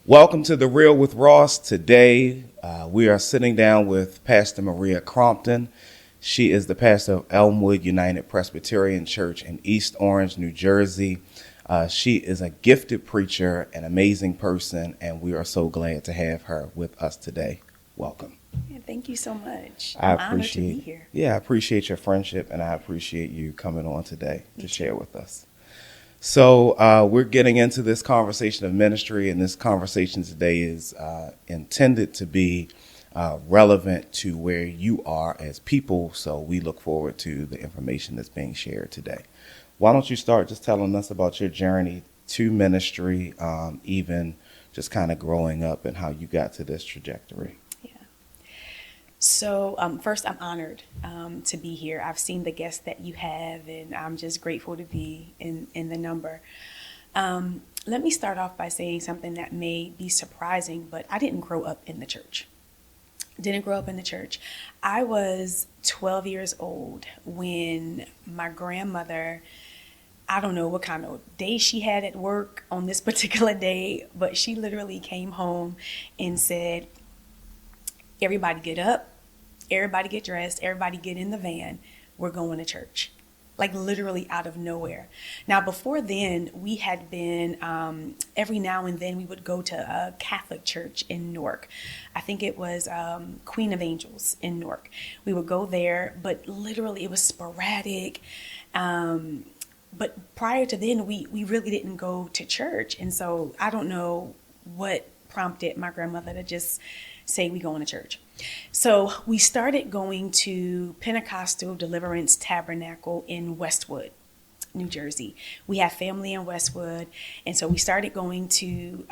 Welcome to The Real with Ross. Today, we are sitting down with Pastor Maria Crompton. She is the pastor of Elmwood United Presbyterian Church in East Orange, New Jersey. She is a gifted preacher, an amazing person, and we are so glad to have her with us today. Welcome. Yeah, thank you so much. I'm honored to be here. Yeah, I appreciate your friendship, and I appreciate you coming on today to share with us. So we're getting into this conversation of ministry, and this conversation today is intended to be relevant to where you are as people. So we look forward to the information that's being shared today. Why don't you start just telling us about your journey to ministry, even just kind of growing up and how you got to this trajectory? So first, I'm honored to be here. I've seen the guests that you have, and I'm just grateful to be in the number. Let me start off by saying something that may be surprising, but I didn't grow up in the church. I was 12 years old when my grandmother, I don't know what kind of day she had at work on this particular day, but she literally came home and said, "Everybody get up, everybody get dressed, everybody get in the van, we're going to church." Like literally out of nowhere. Now before then, we had been, every now and then we would go to a Catholic church in Newark. I think it was Queen of Angels in Newark. We would go there, but literally it was sporadic. But prior to then, we really didn't go to church. And so I don't know what prompted my grandmother to just say we going to church. So we started going to Pentecostal Deliverance Tabernacle in Westwood, New Jersey. We have family in Westwood. And so we started going to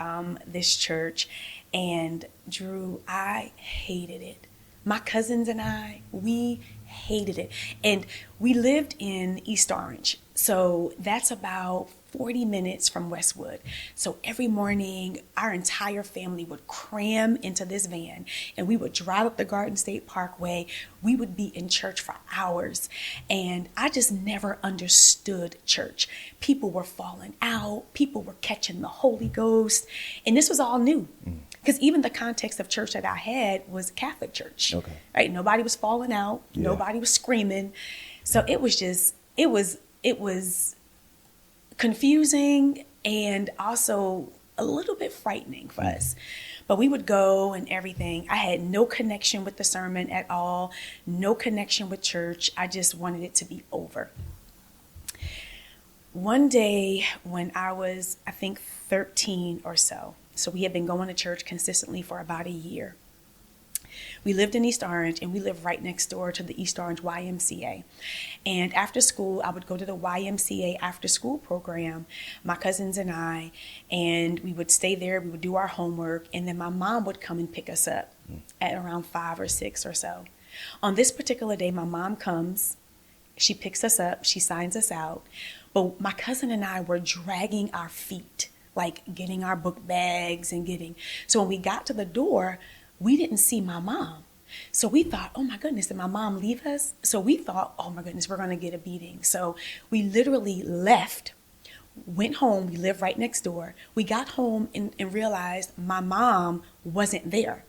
this church. And Drew, I hated it. My cousins and I, we hated it. And we lived in East Orange. So that's about 40 minutes from Westwood. So every morning, our entire family would cram into this van and we would drive up the Garden State Parkway. We would be in church for hours. And I just never understood church. People were falling out. People were catching the Holy Ghost. And this was all new. Because even the context of church that I had was Catholic church. Okay. Right? Nobody was falling out. Yeah. Nobody was screaming. So it was confusing and also a little bit frightening for us. But we would go and everything. I had no connection with the sermon at all, no connection with church. I just wanted it to be over. One day when I was, I think, 13 or so we had been going to church consistently for about a year. We lived in East Orange, and we lived right next door to the East Orange YMCA. And after school, I would go to the YMCA after school program, my cousins and I, and we would stay there. We would do our homework, and then my mom would come and pick us up at around 5 or 6 or so. On this particular day, my mom comes, she picks us up, she signs us out, but my cousin and I were dragging our feet, like getting our book bags and so when we got to the door, we didn't see my mom. So we thought, oh my goodness, did my mom leave us? So we thought, oh my goodness, we're going to get a beating. So we literally left, went home. We lived right next door. We got home and realized my mom wasn't there.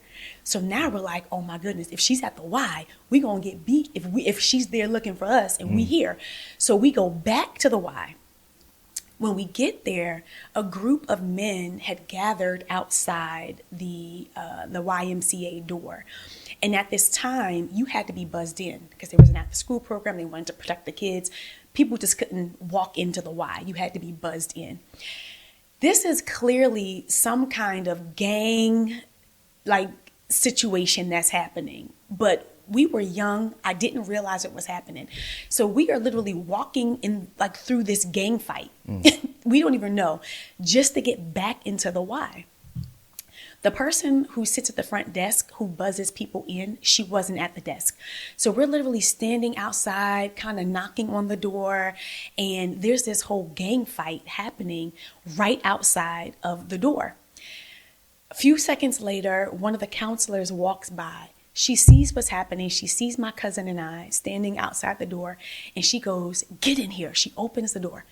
So now we're like, oh my goodness, if she's at the Y, we're going to get beat if she's there looking for us and we here. So we go back to the Y. When we get there, a group of men had gathered outside the YMCA door. And at this time, you had to be buzzed in because there was an after-school program. They wanted to protect the kids. People just couldn't walk into the Y. You had to be buzzed in. This is clearly some kind of gang-like situation that's happening. But we were young. I didn't realize it was happening. So we are literally walking in through this gang fight. We don't even know, just to get back into the Y. The person who sits at the front desk who buzzes people in, she wasn't at the desk. So we're literally standing outside, kind of knocking on the door, and there's this whole gang fight happening right outside of the door. A few seconds later, one of the counselors walks by. She sees what's happening. She sees my cousin and I standing outside the door, and she goes, "Get in here." She opens the door.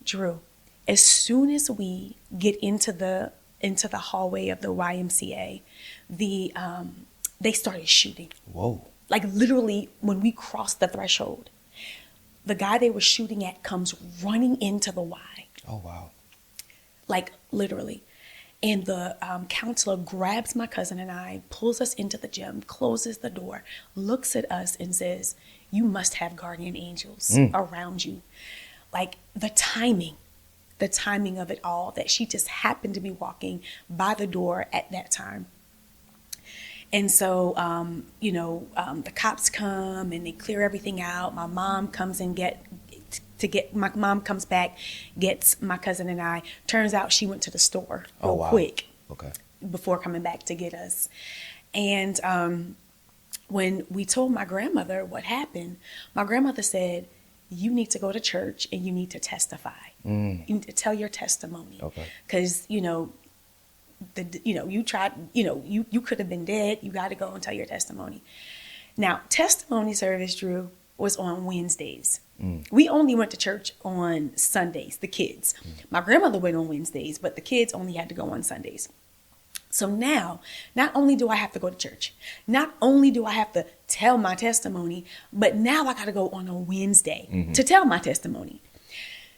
Drew, as soon as we get into the into the hallway of the YMCA, they started shooting. Whoa. Like literally when we crossed the threshold, the guy they were shooting at comes running into the Y. Oh, wow. Like literally. And the counselor grabs my cousin and I, pulls us into the gym, closes the door, looks at us and says, you must have guardian angels around you. Like the timing of it all, that she just happened to be walking by the door at that time. And so, the cops come and they clear everything out. My mom comes and my mom comes back, gets my cousin and I. Turns out she went to the store real quick. Okay. Before coming back to get us. And when we told my grandmother what happened, my grandmother said, you need to go to church and you need to testify. You need to tell your testimony. Okay. Because, you tried, you could have been dead. You got to go and tell your testimony. Now, testimony service, Drew, was on Wednesdays. We only went to church on Sundays, the kids. My grandmother went on Wednesdays, but the kids only had to go on Sundays. So now, not only do I have to go to church, not only do I have to tell my testimony, but now I got to go on a Wednesday to tell my testimony.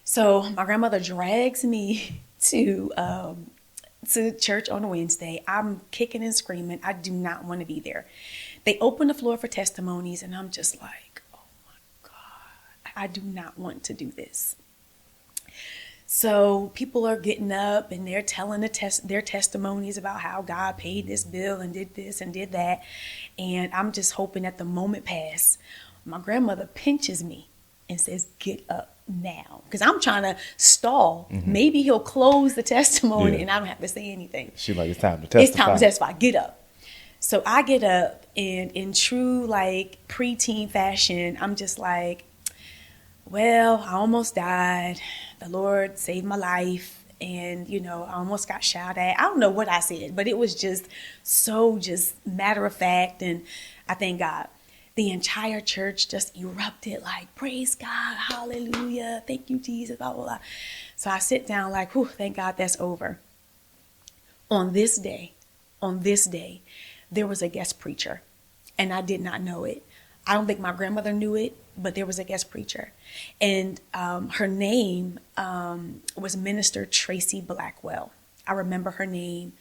So my grandmother drags me to church on a Wednesday. I'm kicking and screaming. I do not want to be there. They open the floor for testimonies, and I'm just like, oh my God, I do not want to do this. So people are getting up and they're telling their testimonies about how God paid this bill and did this and did that. And I'm just hoping that the moment pass, my grandmother pinches me and says, get up now. Because I'm trying to stall. Maybe he'll close the testimony and I don't have to say anything. She's like, it's time to testify. It's time to testify. Get up. So I get up, and in true like preteen fashion, I'm just like, well, I almost died. The Lord saved my life. And, I almost got shot at. I don't know what I said, but it was just matter of fact. And I thank God. The entire church just erupted like, praise God, hallelujah, thank you, Jesus, blah, blah, blah. So I sit down like, whew, thank God that's over. On this day, there was a guest preacher, and I did not know it. I don't think my grandmother knew it, but there was a guest preacher. And her name was Minister Tracy Blackwell. I remember her name.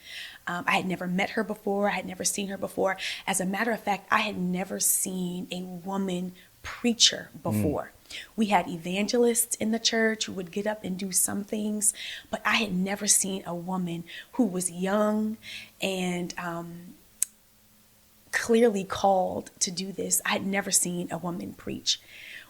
I had never met her before. I had never seen her before. As a matter of fact, I had never seen a woman preacher before. We had evangelists in the church who would get up and do some things, but I had never seen a woman who was young and clearly called to do this. I had never seen a woman preach.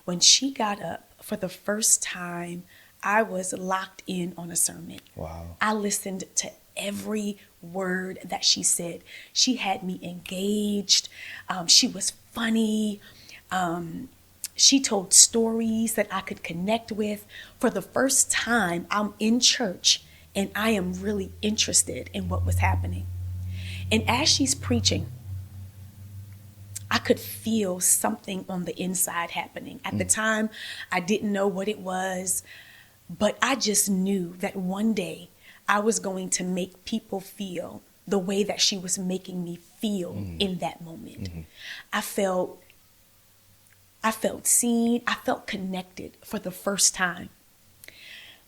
When she got up for the first time, I was locked in on a sermon. Wow. I listened to every word that she said. She had me engaged. She was funny. She told stories that I could connect with. For the first time, I'm in church and I am really interested in what was happening. And as she's preaching, I could feel something on the inside happening. At the time, I didn't know what it was, but I just knew that one day I was going to make people feel the way that she was making me feel in that moment. I felt seen. I felt connected for the first time.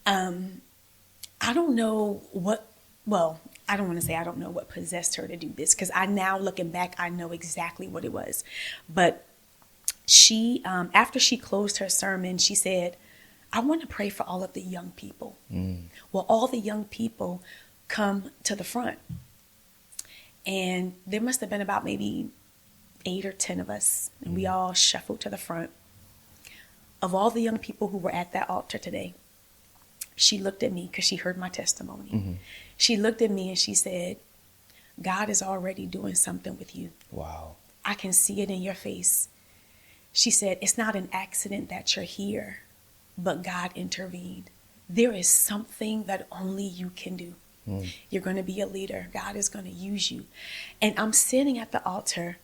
I don't know what, I don't want to say I don't know what possessed her to do this, because now looking back, I know exactly what it was. But she, after she closed her sermon, she said, I want to pray for all of the young people. Well, all the young people come to the front. And there must have been about maybe 8 or 10 of us. And we all shuffled to the front. Of all the young people who were at that altar today, she looked at me because she heard my testimony. She looked at me and she said, God is already doing something with you. Wow. I can see it in your face. She said, it's not an accident that you're here, but God intervened. There is something that only you can do. You're going to be a leader. God is going to use you. And I'm sitting at the altar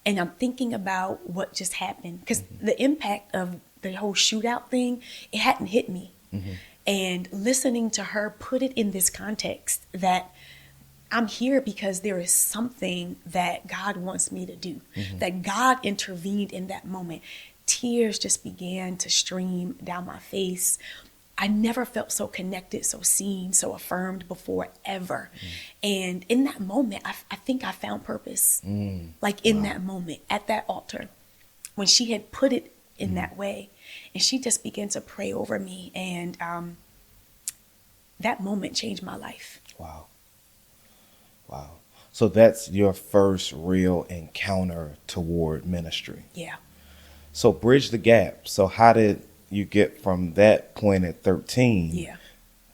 and I'm thinking about what just happened, because the impact of the whole shootout thing, it hadn't hit me. And listening to her put it in this context that I'm here because there is something that God wants me to do, that God intervened in that moment. Tears just began to stream down my face. I never felt so connected, so seen, so affirmed before, ever. And in that moment, I think I found purpose. Like in that moment, at that altar, when she had put it in that way, and she just began to pray over me. And that moment changed my life. Wow. Wow. So that's your first real encounter toward ministry. Yeah. So bridge the gap. So how did you get from that point at 13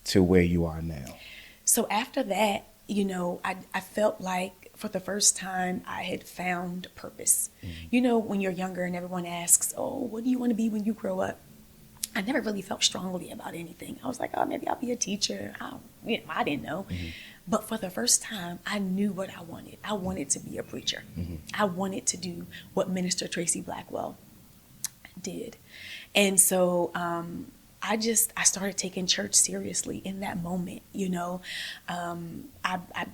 to where you are now? So after that, you know, I felt like for the first time I had found purpose. You know, when you're younger and everyone asks, oh, what do you want to be when you grow up? I never really felt strongly about anything. I was like, oh, maybe I'll be a teacher. I didn't know. But for the first time, I knew what I wanted. I wanted to be a preacher. I wanted to do what Minister Tracy Blackwell did. And so I started taking church seriously in that moment. You know, I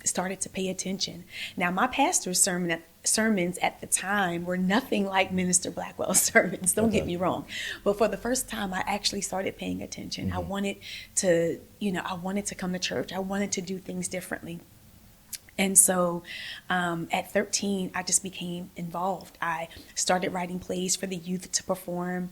started to pay attention. Now, my pastor's sermons at the time were nothing like Minister Blackwell's sermons. Don't get me wrong. But for the first time, I actually started paying attention. I wanted to come to church. I wanted to do things differently. And so at 13, I just became involved. I started writing plays for the youth to perform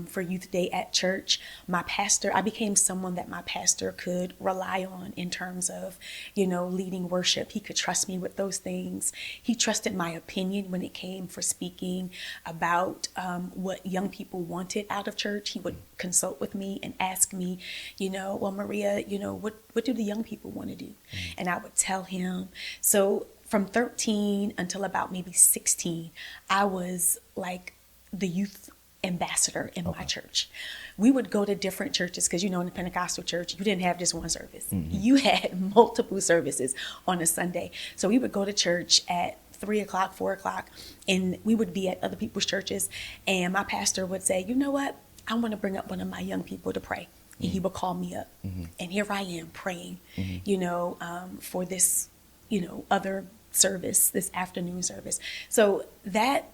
for Youth Day at church. I became someone that my pastor could rely on in terms of, you know, leading worship. He could trust me with those things. He trusted my opinion when it came for speaking about what young people wanted out of church. He would consult with me and ask me, you know, well, Maria, you know, what do the young people want to do? And I would tell him. So from 13 until about maybe 16, I was like the youth ambassador in my church. We would go to different churches because, you know, in the Pentecostal church, you didn't have just one service. You had multiple services on a Sunday. So we would go to church at 3 o'clock, 4 o'clock, and we would be at other people's churches. And my pastor would say, you know what? I want to bring up one of my young people to pray. And he would call me up. And here I am praying, you know, for this, you know, other service, this afternoon service. So that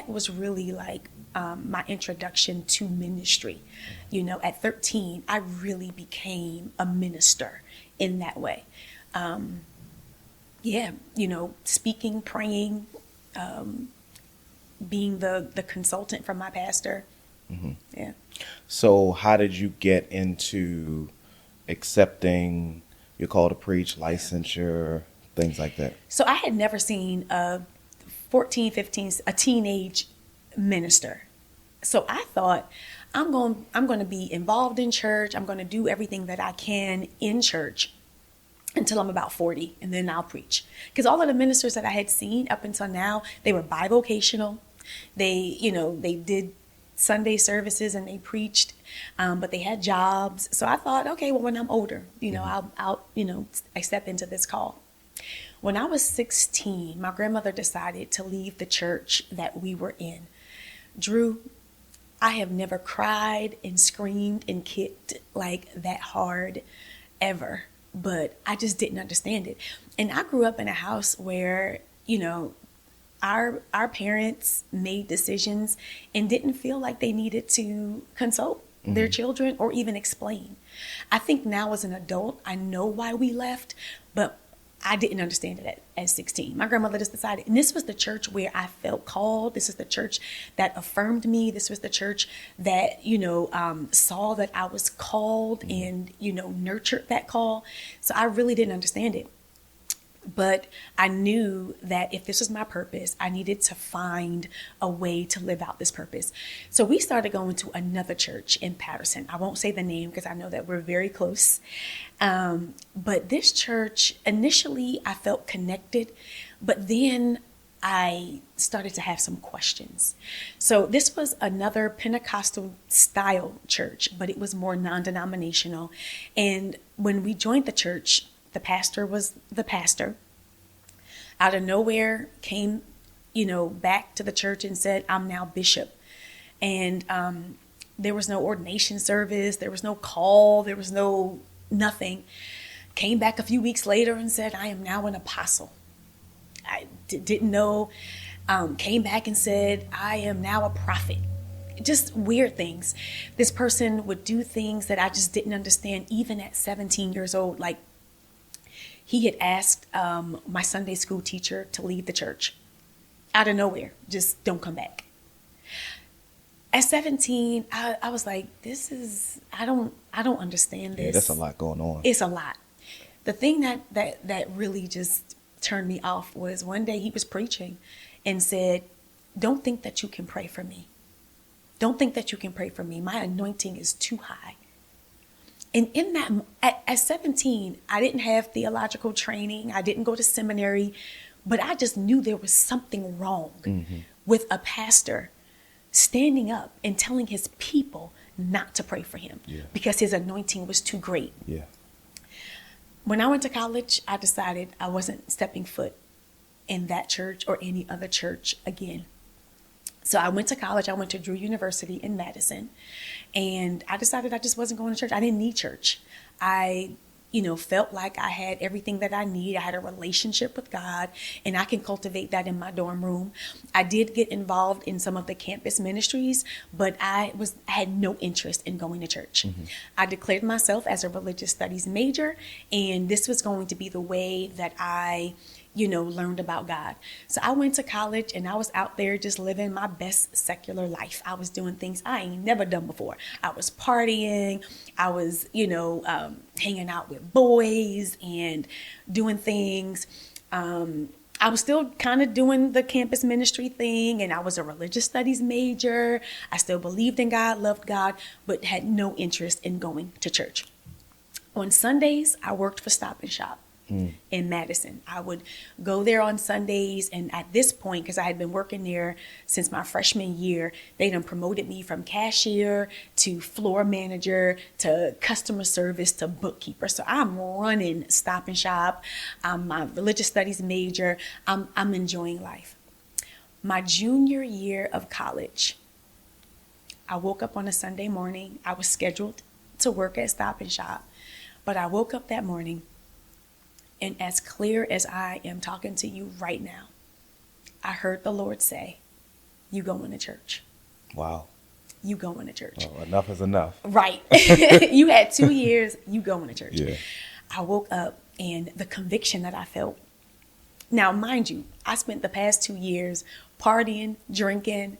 was really like my introduction to ministry. You know, at 13, I really became a minister in that way. You know, speaking, praying, being the consultant for my pastor. Yeah. So how did you get into accepting your call to preach, licensure, things like that? So I had never seen a 14, 15, a teenage minister. So I thought, I'm going to be involved in church. I'm going to do everything that I can in church until I'm about 40, and then I'll preach. Because all of the ministers that I had seen up until now, they were bivocational. They did Sunday services and they preached, but they had jobs. So I thought, okay, well, when I'm older, you know, I step into this call. When I was 16, my grandmother decided to leave the church that we were in. Drew, I have never cried and screamed and kicked like that hard ever, but I just didn't understand it. And I grew up in a house where, you know, our parents made decisions and didn't feel like they needed to consult their children or even explain. I think now as an adult, I know why we left, but I didn't understand it at 16. My grandmother just decided, and this was the church where I felt called. This is the church that affirmed me. This was the church that, you know, saw that I was called and, you know, nurtured that call. So I really didn't understand it. But I knew that if this was my purpose, I needed to find a way to live out this purpose. So we started going to another church in Patterson. I won't say the name because I know that we're very close. But this church, initially I felt connected, but then I started to have some questions. So this was another Pentecostal style church, but it was more non-denominational. And when we joined the church, the pastor was the pastor. Out of nowhere came, you know, back to the church and said, I'm now bishop. And there was no ordination service. There was no call. There was no nothing. Came back a few weeks later and said, I am now an apostle. I didn't know. Came back and said, I am now a prophet. Just weird things. This person would do things that I just didn't understand, even at 17 years old. Like, he had asked my Sunday school teacher to leave the church out of nowhere. Just don't come back. At 17, I was like, I don't understand this. Yeah, that's a lot going on. It's a lot. The thing that really just turned me off was one day he was preaching and said, don't think that you can pray for me. Don't think that you can pray for me. My anointing is too high. And in that, at 17, I didn't have theological training. I didn't go to seminary, but I just knew there was something wrong with a pastor standing up and telling his people not to pray for him because his anointing was too great. Yeah. When I went to college, I decided I wasn't stepping foot in that church or any other church again. So I went to college. I went to Drew University in Madison, and I decided I just wasn't going to church. I didn't need church. I, felt like I had everything that I need. I had a relationship with God, and I can cultivate that in my dorm room. I did get involved in some of the campus ministries, but I had no interest in going to church. I declared myself as a religious studies major, and this was going to be the way that I learned about God. So I went to college and I was out there just living my best secular life. I was doing things I ain't never done before. I was partying. I was, hanging out with boys and doing things. I was still kind of doing the campus ministry thing, and I was a religious studies major. I still believed in God, loved God, but had no interest in going to church. On Sundays, I worked for Stop and Shop in Madison. I would go there on Sundays, and at this point, because I had been working there since my freshman year, they done promoted me from cashier to floor manager to customer service to bookkeeper. So I'm running Stop and Shop. I'm a religious studies major. I'm enjoying life. My junior year of college, I woke up on a Sunday morning. I was scheduled to work at Stop and Shop, but I woke up that morning, and as clear as I am talking to you right now, I heard the Lord say, you going to church. Wow. You going to church. Oh, enough is enough. Right. You had 2 years, you going to church. Yeah. I woke up, and the conviction that I felt. Now, mind you, I spent the past 2 years partying, drinking.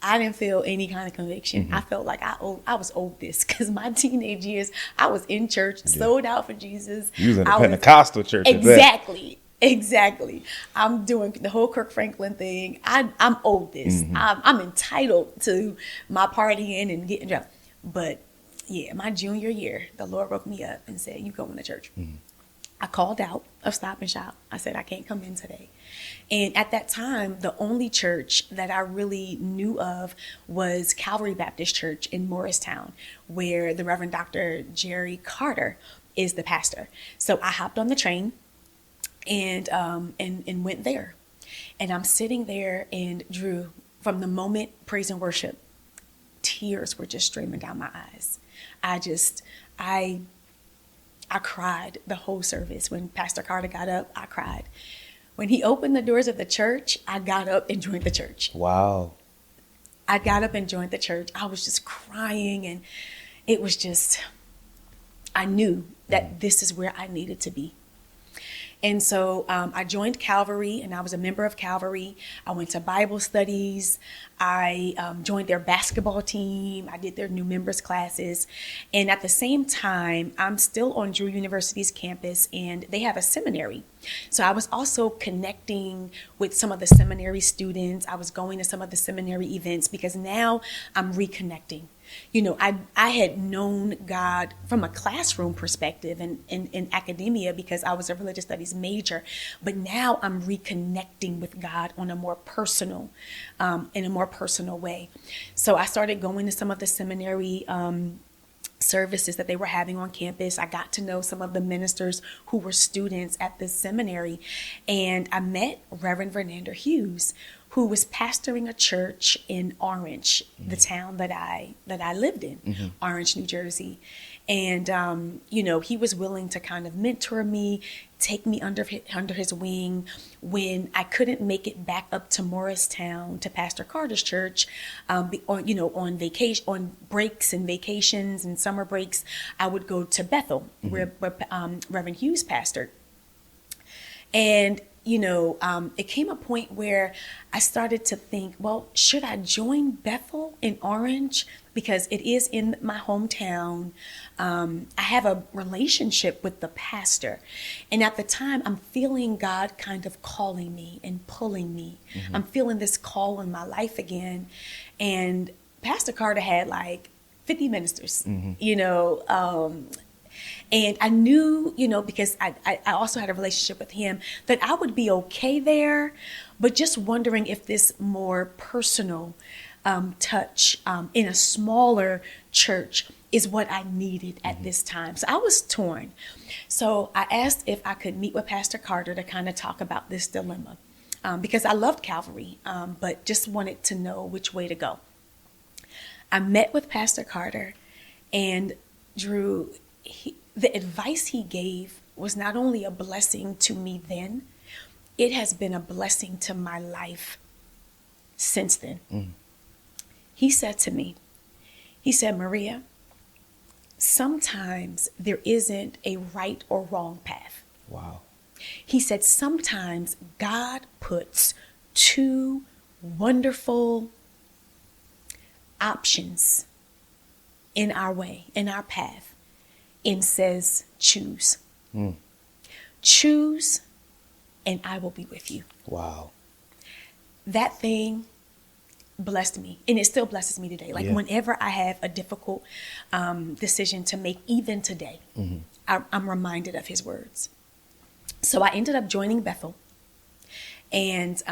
I didn't feel any kind of conviction. I felt like I was owed this, because my teenage years, I was in church, sold out for Jesus. You was in a Pentecostal church. Exactly. I'm doing the whole Kirk Franklin thing. I'm owed this. I'm entitled to my partying and getting drunk. But yeah, my junior year, the Lord woke me up and said, you going to church. I called out of Stop and Shop. I said, I can't come in today. And at that time, the only church that I really knew of was Calvary Baptist Church in Morristown, where the Reverend Dr. Jerry Carter is the pastor. So I hopped on the train and went there. And I'm sitting there, and Drew, from the moment praise and worship, tears were just streaming down my eyes. I cried the whole service. When Pastor Carter got up, I cried. When he opened the doors of the church, I got up and joined the church. Wow. I got up and joined the church. I was just crying, and it was just, I knew that this is where I needed to be. And so I joined Calvary, and I was a member of Calvary. I went to Bible studies. I joined their basketball team. I did their new members classes. And at the same time, I'm still on Drew University's campus, and they have a seminary. So I was also connecting with some of the seminary students. I was going to some of the seminary events, because now I'm reconnecting. I had known God from a classroom perspective and in academia, because I was a religious studies major. But now I'm reconnecting with God on a more personal, in a more personal way. So I started going to some of the seminary services that they were having on campus. I got to know some of the ministers who were students at the seminary, and I met Reverend Vernander Hughes, who was pastoring a church in Orange, the town that I lived in, Orange, New Jersey. And, he was willing to kind of mentor me, take me under his wing when I couldn't make it back up to Morristown to Pastor Carter's church, on vacation, on breaks and vacations and summer breaks. I would go to Bethel, where Reverend Hughes pastored. And, it came a point where I started to think, well, should I join Bethel in Orange? Because it is in my hometown. I have a relationship with the pastor. And at the time, I'm feeling God kind of calling me and pulling me. I'm feeling this call in my life again. And Pastor Carter had like 50 ministers, and I knew, because I also had a relationship with him, that I would be okay there, but just wondering if this more personal touch in a smaller church is what I needed at this time. So I was torn. So I asked if I could meet with Pastor Carter to kind of talk about this dilemma, because I loved Calvary, but just wanted to know which way to go. I met with Pastor Carter, and Drew, the advice he gave was not only a blessing to me then, it has been a blessing to my life since then. He said to me, Maria, sometimes there isn't a right or wrong path. Wow. He said, sometimes God puts two wonderful options in our way, in our path, and says, choose. Choose, and I will be with you. Wow. That thing blessed me, and it still blesses me today. Like whenever I have a difficult decision to make, even today, I'm reminded of his words. So I ended up joining Bethel, and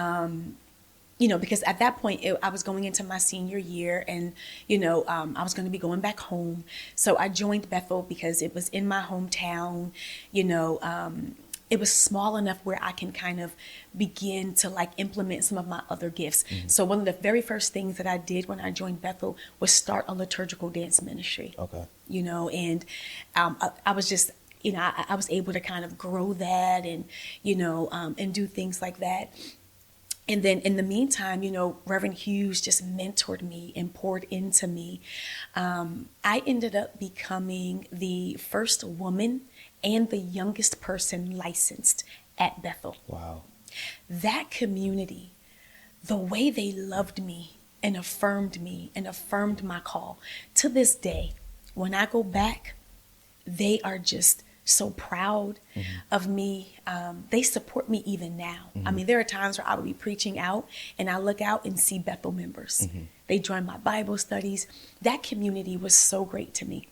because at that point I was going into my senior year, and I was going to be going back home. So I joined Bethel because it was in my hometown. It was small enough where I can kind of begin to like implement some of my other gifts. So one of the very first things that I did when I joined Bethel was start a liturgical dance ministry. Okay. And I was just, I was able to kind of grow that and, and do things like that. And then in the meantime, Reverend Hughes just mentored me and poured into me. I ended up becoming the first woman and the youngest person licensed at Bethel. Wow. That community, the way they loved me and affirmed my call, to this day, when I go back, they are just so proud of me. They support me even now. I mean, there are times where I would be preaching out and I look out and see Bethel members. They join my Bible studies. That community was so great to me.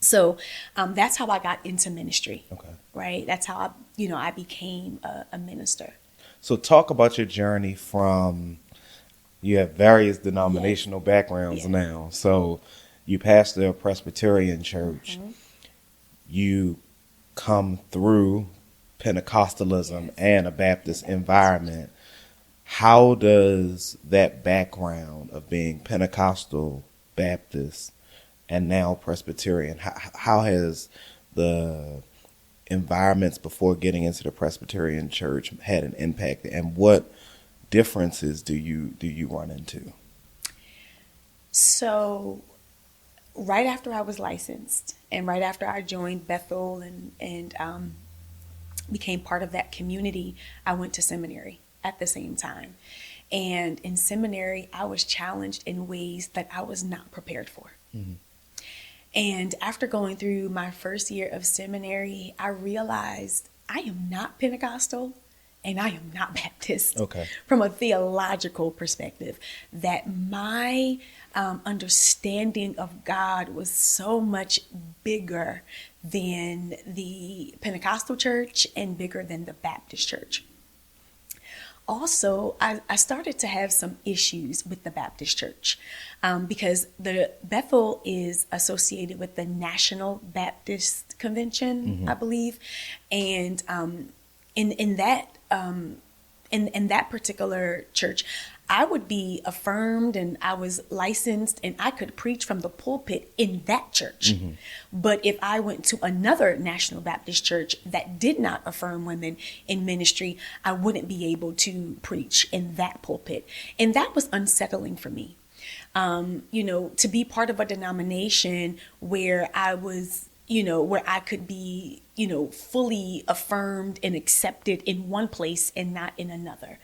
So that's how I got into ministry. Okay. Right. That's how I became a minister. So talk about your journey from, you have various denominational backgrounds now. So you pastor a Presbyterian church. You come through Pentecostalism and a Baptist environment. How does that background of being Pentecostal, Baptist, and now Presbyterian, how has the environments before getting into the Presbyterian church had an impact, and what differences do you run into? So right after I was licensed and right after I joined Bethel and became part of that community, I went to seminary at the same time. And in seminary, I was challenged in ways that I was not prepared for. And after going through my first year of seminary, I realized I am not Pentecostal and I am not Baptist. Okay. From a theological perspective, that my understanding of God was so much bigger than the Pentecostal church and bigger than the Baptist church. Also, I started to have some issues with the Baptist church because the Bethel is associated with the National Baptist Convention, I believe. And in that in that particular church, I would be affirmed and I was licensed and I could preach from the pulpit in that church. But if I went to another National Baptist church that did not affirm women in ministry, I wouldn't be able to preach in that pulpit. And that was unsettling for me. To be part of a denomination where I was, where I could be, fully affirmed and accepted in one place and not in another.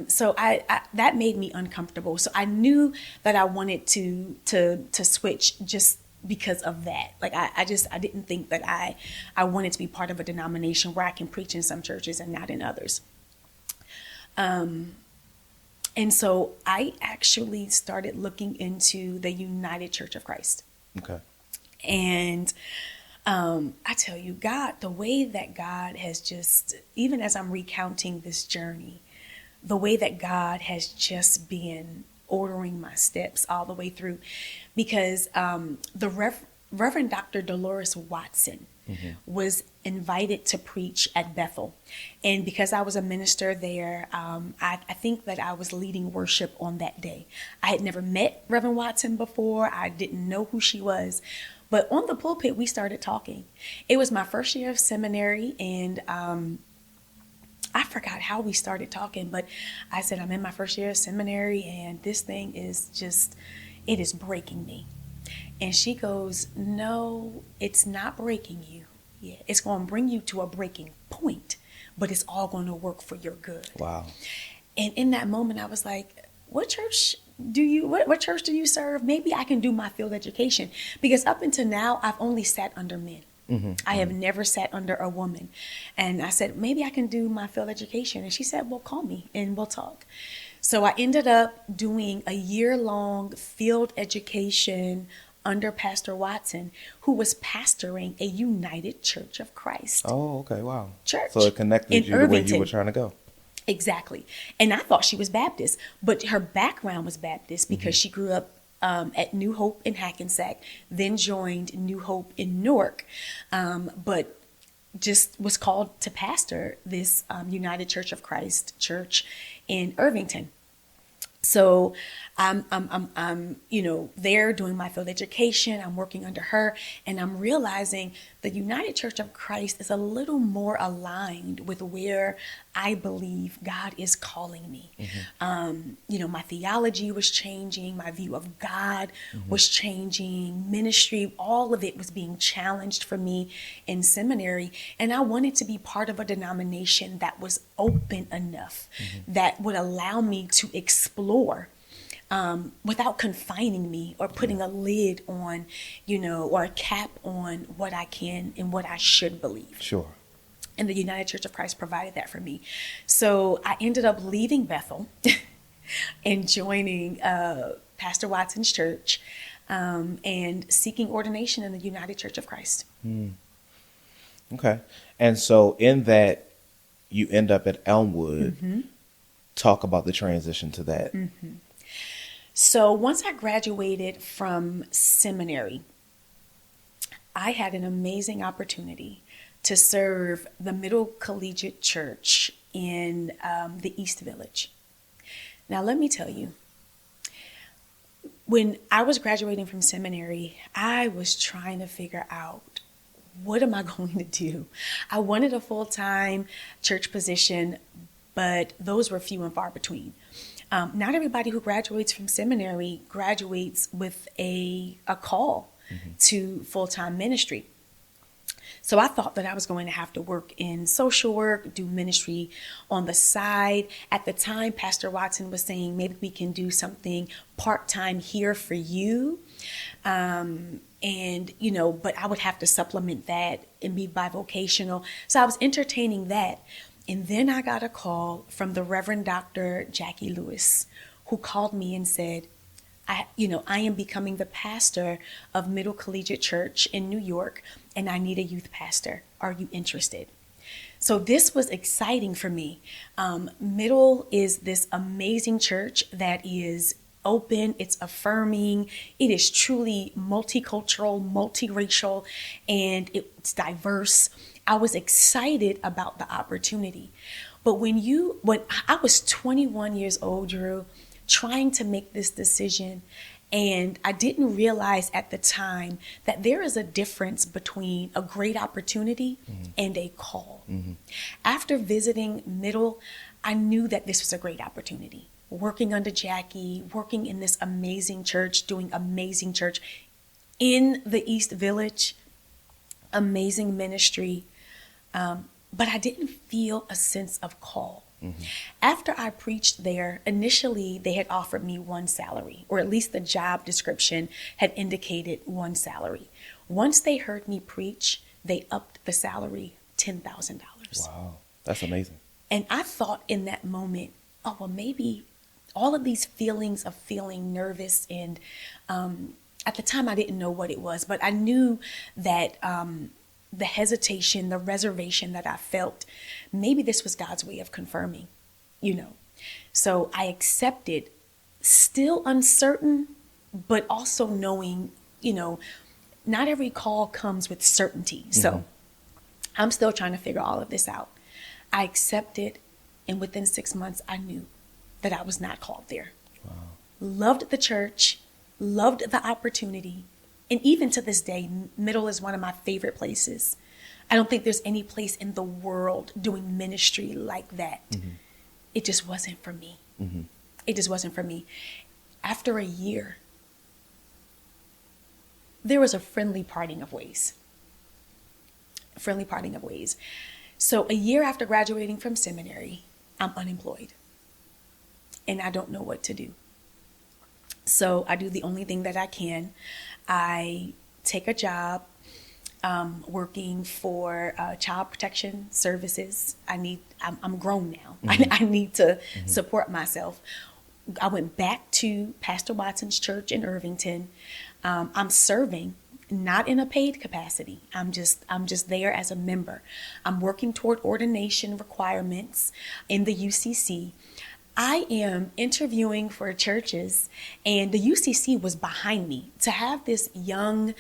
So I that made me uncomfortable. So I knew that I wanted to switch just because of that. Like I didn't think that I wanted to be part of a denomination where I can preach in some churches and not in others. And so I actually started looking into the United Church of Christ. Okay. And I tell you, God, the way that God has just, even as I'm recounting this journey, the way that God has just been ordering my steps all the way through, because the Reverend Dr. Dolores Watson was invited to preach at Bethel. And because I was a minister there, I think that I was leading worship on that day. I had never met Reverend Watson before. I didn't know who she was. But on the pulpit, we started talking. It was my first year of seminary, and I forgot how we started talking, but I said, I'm in my first year of seminary, and this thing is just, it is breaking me. And she goes, no, it's not breaking you. Yeah, it's going to bring you to a breaking point, but it's all going to work for your good. Wow. And in that moment, I was like, what church do you serve? Maybe I can do my field education, because up until now, I've only sat under men. I have never sat under a woman. And I said, maybe I can do my field education. And she said, well, call me and we'll talk. So I ended up doing a year-long field education under Pastor Watson, who was pastoring a United Church of Christ. Oh, okay. Wow. Church. So it connected you the way you were trying to go. Exactly. And I thought she was Baptist, but her background was Baptist because she grew up at New Hope in Hackensack, then joined New Hope in Newark, but just was called to pastor this United Church of Christ church in Irvington. So I'm there doing my field education. I'm working under her, and I'm realizing the United Church of Christ is a little more aligned with where I believe God is calling me. My theology was changing. My view of God was changing. Ministry, all of it was being challenged for me in seminary. And I wanted to be part of a denomination that was open enough that would allow me to explore without confining me or putting a lid on, or a cap on what I can and what I should believe. Sure. And the United Church of Christ provided that for me. So I ended up leaving Bethel and joining Pastor Watson's church and seeking ordination in the United Church of Christ. Okay. And so in that, you end up at Elmwood. Talk about the transition to that. So once I graduated from seminary, I had an amazing opportunity to serve the Middle Collegiate Church in the East Village. Now, let me tell you, when I was graduating from seminary, I was trying to figure out, what am I going to do? I wanted a full-time church position, but those were few and far between. Not everybody who graduates from seminary graduates with a call to full-time ministry. So I thought that I was going to have to work in social work, do ministry on the side. At the time, Pastor Watson was saying, maybe we can do something part-time here for you. But I would have to supplement that and be bivocational. So I was entertaining that. And then I got a call from the Reverend Dr. Jackie Lewis, who called me and said, I am becoming the pastor of Middle Collegiate Church in New York, and I need a youth pastor. Are you interested? So this was exciting for me. Middle is this amazing church that is open, it's affirming, it is truly multicultural, multiracial, and it's diverse. I was excited about the opportunity. But when I was 21 years old, Drew, trying to make this decision, and I didn't realize at the time that there is a difference between a great opportunity and a call. After visiting middle, I knew that this was a great opportunity. Working under Jackie, working in this amazing church, doing amazing church in the East Village, amazing ministry. But I didn't feel a sense of call. After I preached there, initially they had offered me one salary, or at least the job description had indicated one salary. Once they heard me preach, they upped the salary $10,000. Wow, that's amazing. And I thought in that moment, oh, well, maybe all of these feelings of feeling nervous, and at the time I didn't know what it was, but I knew that the hesitation, the reservation that I felt, maybe this was God's way of confirming, So I accepted, still uncertain, but also knowing, not every call comes with certainty. So I'm still trying to figure all of this out. I accepted, and within 6 months, I knew that I was not called there. Wow. Loved the church, loved the opportunity. And even to this day, middle is one of my favorite places. I don't think there's any place in the world doing ministry like that. It just wasn't for me. It just wasn't for me. After a year, there was a friendly parting of ways. So a year after graduating from seminary, I'm unemployed. And I don't know what to do. So I do the only thing that I can. I take a job working for Child Protection Services. I'm grown now. I need to support myself. I went back to Pastor Watson's church in Irvington. I'm serving, not in a paid capacity. I'm just there as a member. I'm working toward ordination requirements in the UCC. I am interviewing for churches, and the UCC was behind me. To have this young,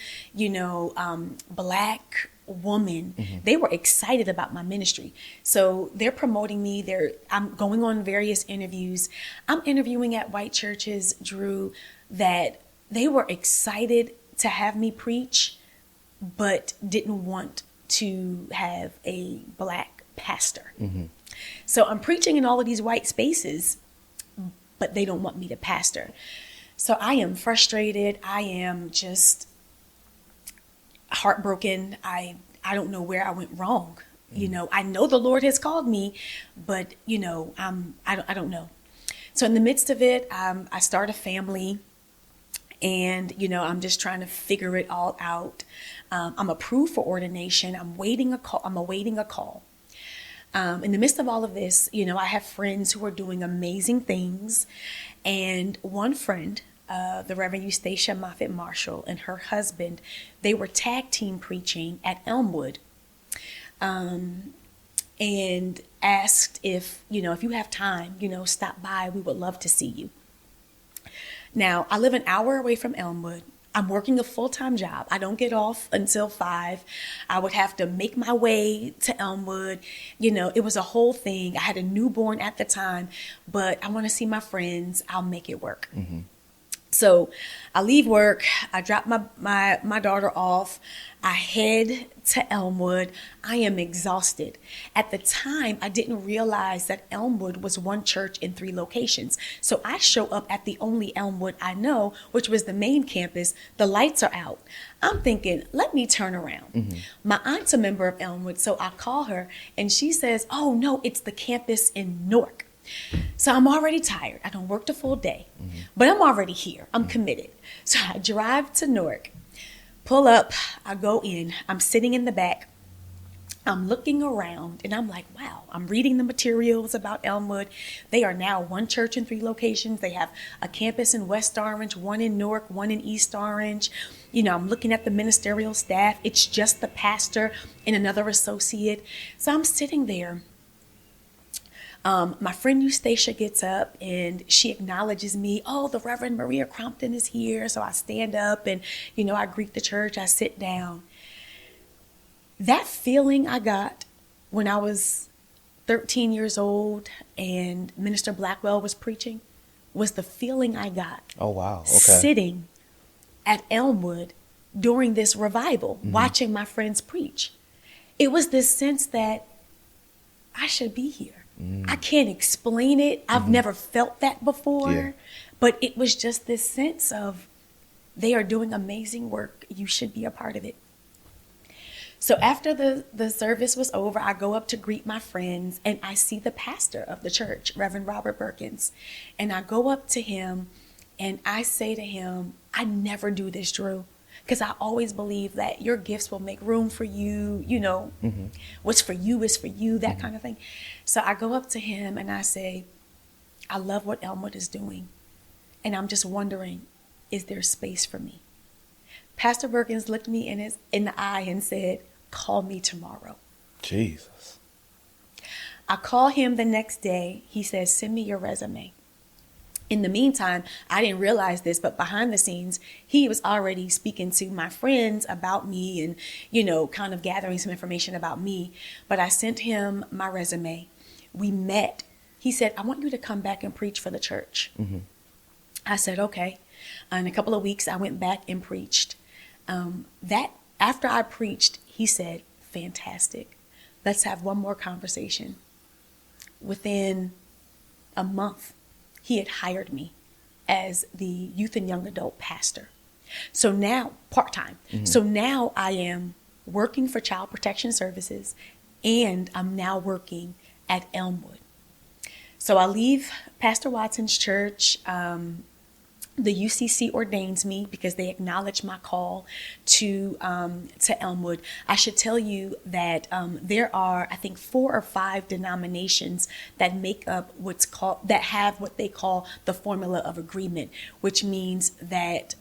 Black woman, they were excited about my ministry. So they're promoting me. I'm going on various interviews. I'm interviewing at white churches, Drew, that they were excited to have me preach, but didn't want to have a Black pastor. So I'm preaching in all of these white spaces, but they don't want me to pastor. So I am frustrated. I am just heartbroken. I don't know where I went wrong. I know the Lord has called me, but I don't know. So in the midst of it, I start a family, and I'm just trying to figure it all out. I'm approved for ordination. I'm awaiting a call. In the midst of all of this, I have friends who are doing amazing things. And one friend, the Reverend Eustacia Moffitt Marshall, and her husband, they were tag team preaching at Elmwood. And asked if you have time, stop by. We would love to see you. Now, I live an hour away from Elmwood. I'm working a full-time job. I don't get off until 5. I would have to make my way to Elmwood. It was a whole thing. I had a newborn at the time, but I want to see my friends. I'll make it work. So I leave work. I drop my daughter off. I head to Elmwood. I am exhausted. At the time, I didn't realize that Elmwood was one church in 3 locations. So I show up at the only Elmwood I know, which was the main campus. The lights are out. I'm thinking, let me turn around. My aunt's a member of Elmwood, so I call her, and she says, oh, no, it's the campus in Newark. So I'm already tired. I don't work the full day, but I'm already here. I'm committed. So I drive to Newark, pull up, I go in, I'm sitting in the back, I'm looking around, and I'm like, wow, I'm reading the materials about Elmwood. They are now one church in 3 locations. They have a campus in West Orange, one in Newark, one in East Orange. I'm looking at the ministerial staff. It's just the pastor and another associate. So I'm sitting there. My friend Eustacia gets up and she acknowledges me. Oh, the Reverend Maria Crompton is here. So I stand up and, I greet the church. I sit down. that feeling I got when I was 13 years old and Minister Blackwell was preaching was the feeling I got. Oh, wow. Okay. Sitting at Elmwood during this revival, watching my friends preach. It was this sense that I should be here. I can't explain it. I've never felt that before. Yeah. But it was just this sense of they are doing amazing work. You should be a part of it. So after the service was over, I go up to greet my friends and I see the pastor of the church, Reverend Robert Birkins. And I go up to him and I say to him, I never do this, Drew, because I always believe that your gifts will make room for you. You know, what's for you is for you, that kind of thing. So I go up to him and I say, I love what Elmwood is doing. And I'm just wondering, is there space for me? Pastor Birkins looked me in the eye and said, call me tomorrow. Jesus. I call him the next day. He says, send me your resume. In the meantime, I didn't realize this, but behind the scenes, he was already speaking to my friends about me and, you know, kind of gathering some information about me. But I sent him my resume. We met. He said, I want you to come back and preach for the church. I said, okay. In a couple of weeks, I went back and preached. That after I preached, he said, fantastic. Let's have one more conversation. Within a month, he had hired me as the youth and young adult pastor. So now, part-time. So now I am working for Child Protection Services and I'm now working at Elmwood. So I leave Pastor Watson's church. The UCC ordains me because they acknowledge my call to Elmwood. I should tell you that there are, I think, 4 or 5 denominations that make up that have what they call the formula of agreement, which means that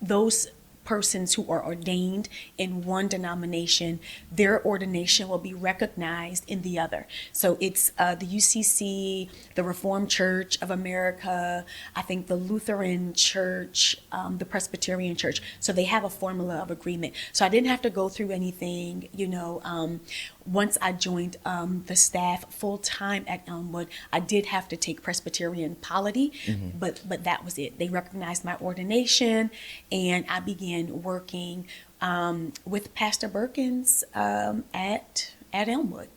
those persons who are ordained in one denomination, their ordination will be recognized in the other. So it's the UCC, the Reformed Church of America, I think the Lutheran Church, the Presbyterian Church. So they have a formula of agreement. So I didn't have to go through anything, you know. Once I joined the staff full-time at Elmwood, I did have to take Presbyterian polity, but that was it. They recognized my ordination, and I began working with Pastor Birkins at Elmwood.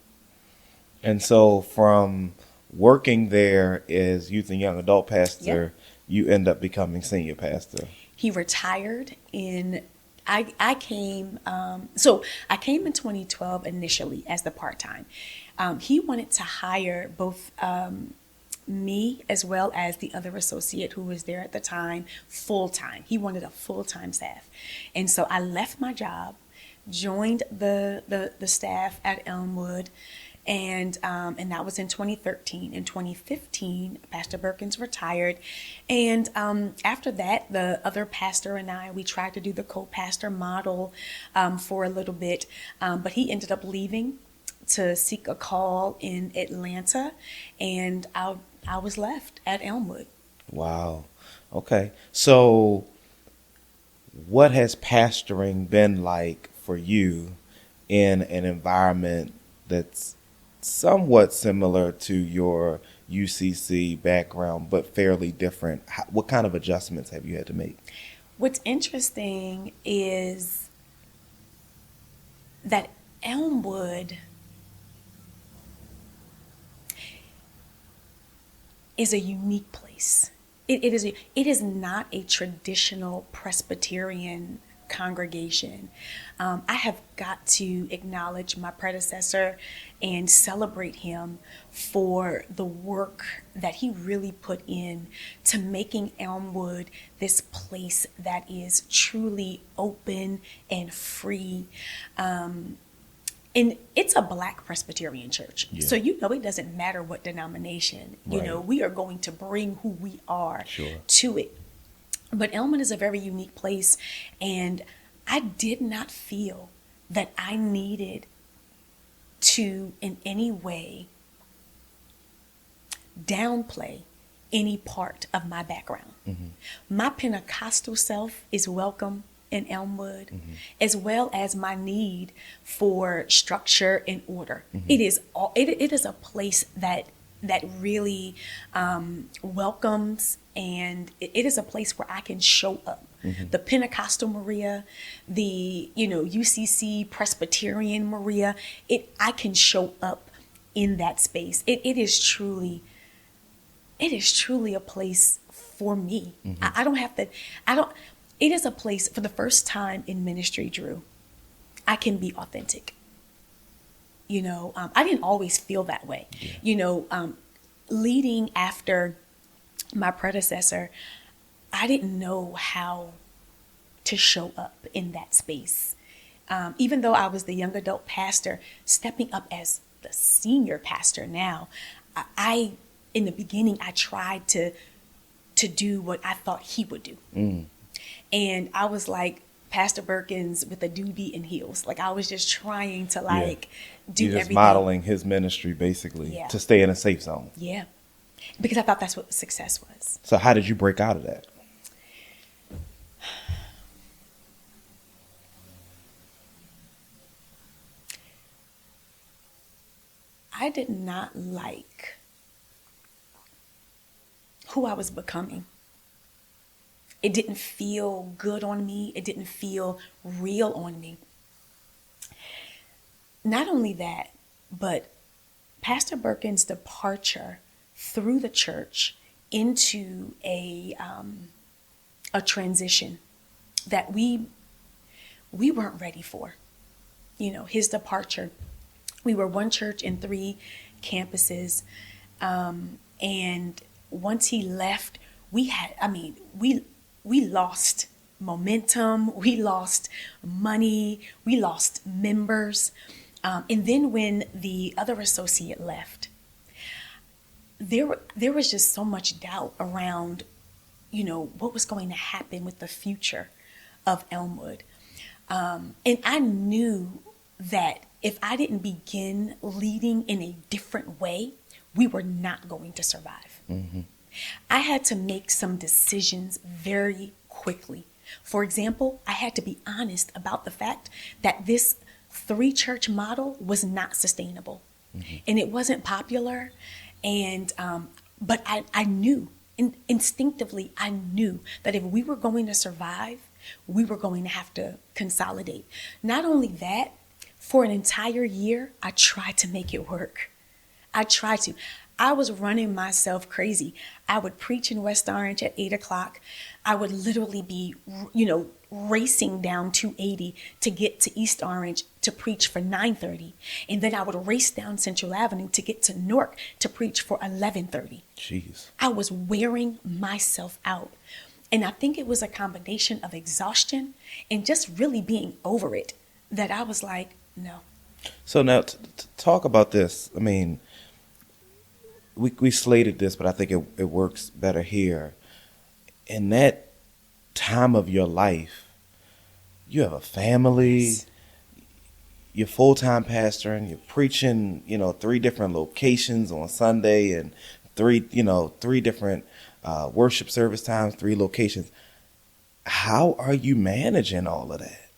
And so from working there as youth and young adult pastor, you end up becoming senior pastor. He retired in... I came in 2012 initially as the part-time. He wanted to hire both me as well as the other associate who was there at the time full-time. He wanted a full-time staff. And so I left my job, joined the staff at Elmwood, and that was in 2013. In 2015, Pastor Birkins retired. And after that, the other pastor and I, we tried to do the co-pastor model for a little bit. But he ended up leaving to seek a call in Atlanta. And I was left at Elmwood. Wow. Okay. So what has pastoring been like for you in an environment that's somewhat similar to your UCC background, but fairly different? What kind of adjustments have you had to make? What's interesting is that Elmwood is a unique place. It is not a traditional Presbyterian congregation. I have got to acknowledge my predecessor and celebrate him for the work that he really put in to making Elmwood this place that is truly open and free. And it's a Black Presbyterian church. Yeah. So, you know, it doesn't matter what denomination, you know, we are going to bring who we are to it. But Elmwood is a very unique place, and I did not feel that I needed to in any way downplay any part of my background. My Pentecostal self is welcome in Elmwood, as well as my need for structure and order. It is a place that really welcomes, and it is a place where I can show up. The Pentecostal Maria, the UCC Presbyterian Maria, I can show up in that space. It is truly a place for me. I don't have to. It is a place for the first time in ministry, Drew. I can be authentic. I didn't always feel that way. Leading after my predecessor, I didn't know how to show up in that space. Even though I was the young adult pastor, stepping up as the senior pastor now, in the beginning, I tried to do what I thought he would do. And I was like Pastor Birkins with a doobie and heels. Like, I was just trying to do You're just everything. modeling his ministry basically to stay in a safe zone. Yeah. Because I thought that's what success was. So how did you break out of that? I did not like who I was becoming. It didn't feel good on me. It didn't feel real on me. Not only that, but Pastor Birkins' departure through the church into a transition that we weren't ready for. His departure. We were one church in 3 campuses, and once he left, we lost momentum, we lost money, we lost members. And then when the other associate left, there was just so much doubt around, what was going to happen with the future of Elmwood. And I knew that if I didn't begin leading in a different way, we were not going to survive. I had to make some decisions very quickly. For example, I had to be honest about the fact that this 3-church model was not sustainable. And it wasn't popular. And but I knew, instinctively, I knew that if we were going to survive, we were going to have to consolidate. Not only that, for an entire year, I tried to make it work. I was running myself crazy. I would preach in West Orange at 8:00. I would literally be, racing down 280 to get to East Orange to preach for 9:30. And then I would race down Central Avenue to get to Newark to preach for 11:30. Jeez. I was wearing myself out. And I think it was a combination of exhaustion and just really being over it that I was like, no. So now to talk about this, I mean, we slated this, but I think it works better here. In that time of your life, you have a family, Yes. You're full-time pastor, and you're preaching, 3 different locations on Sunday, and 3 different worship service times, 3 locations. How are you managing all of that?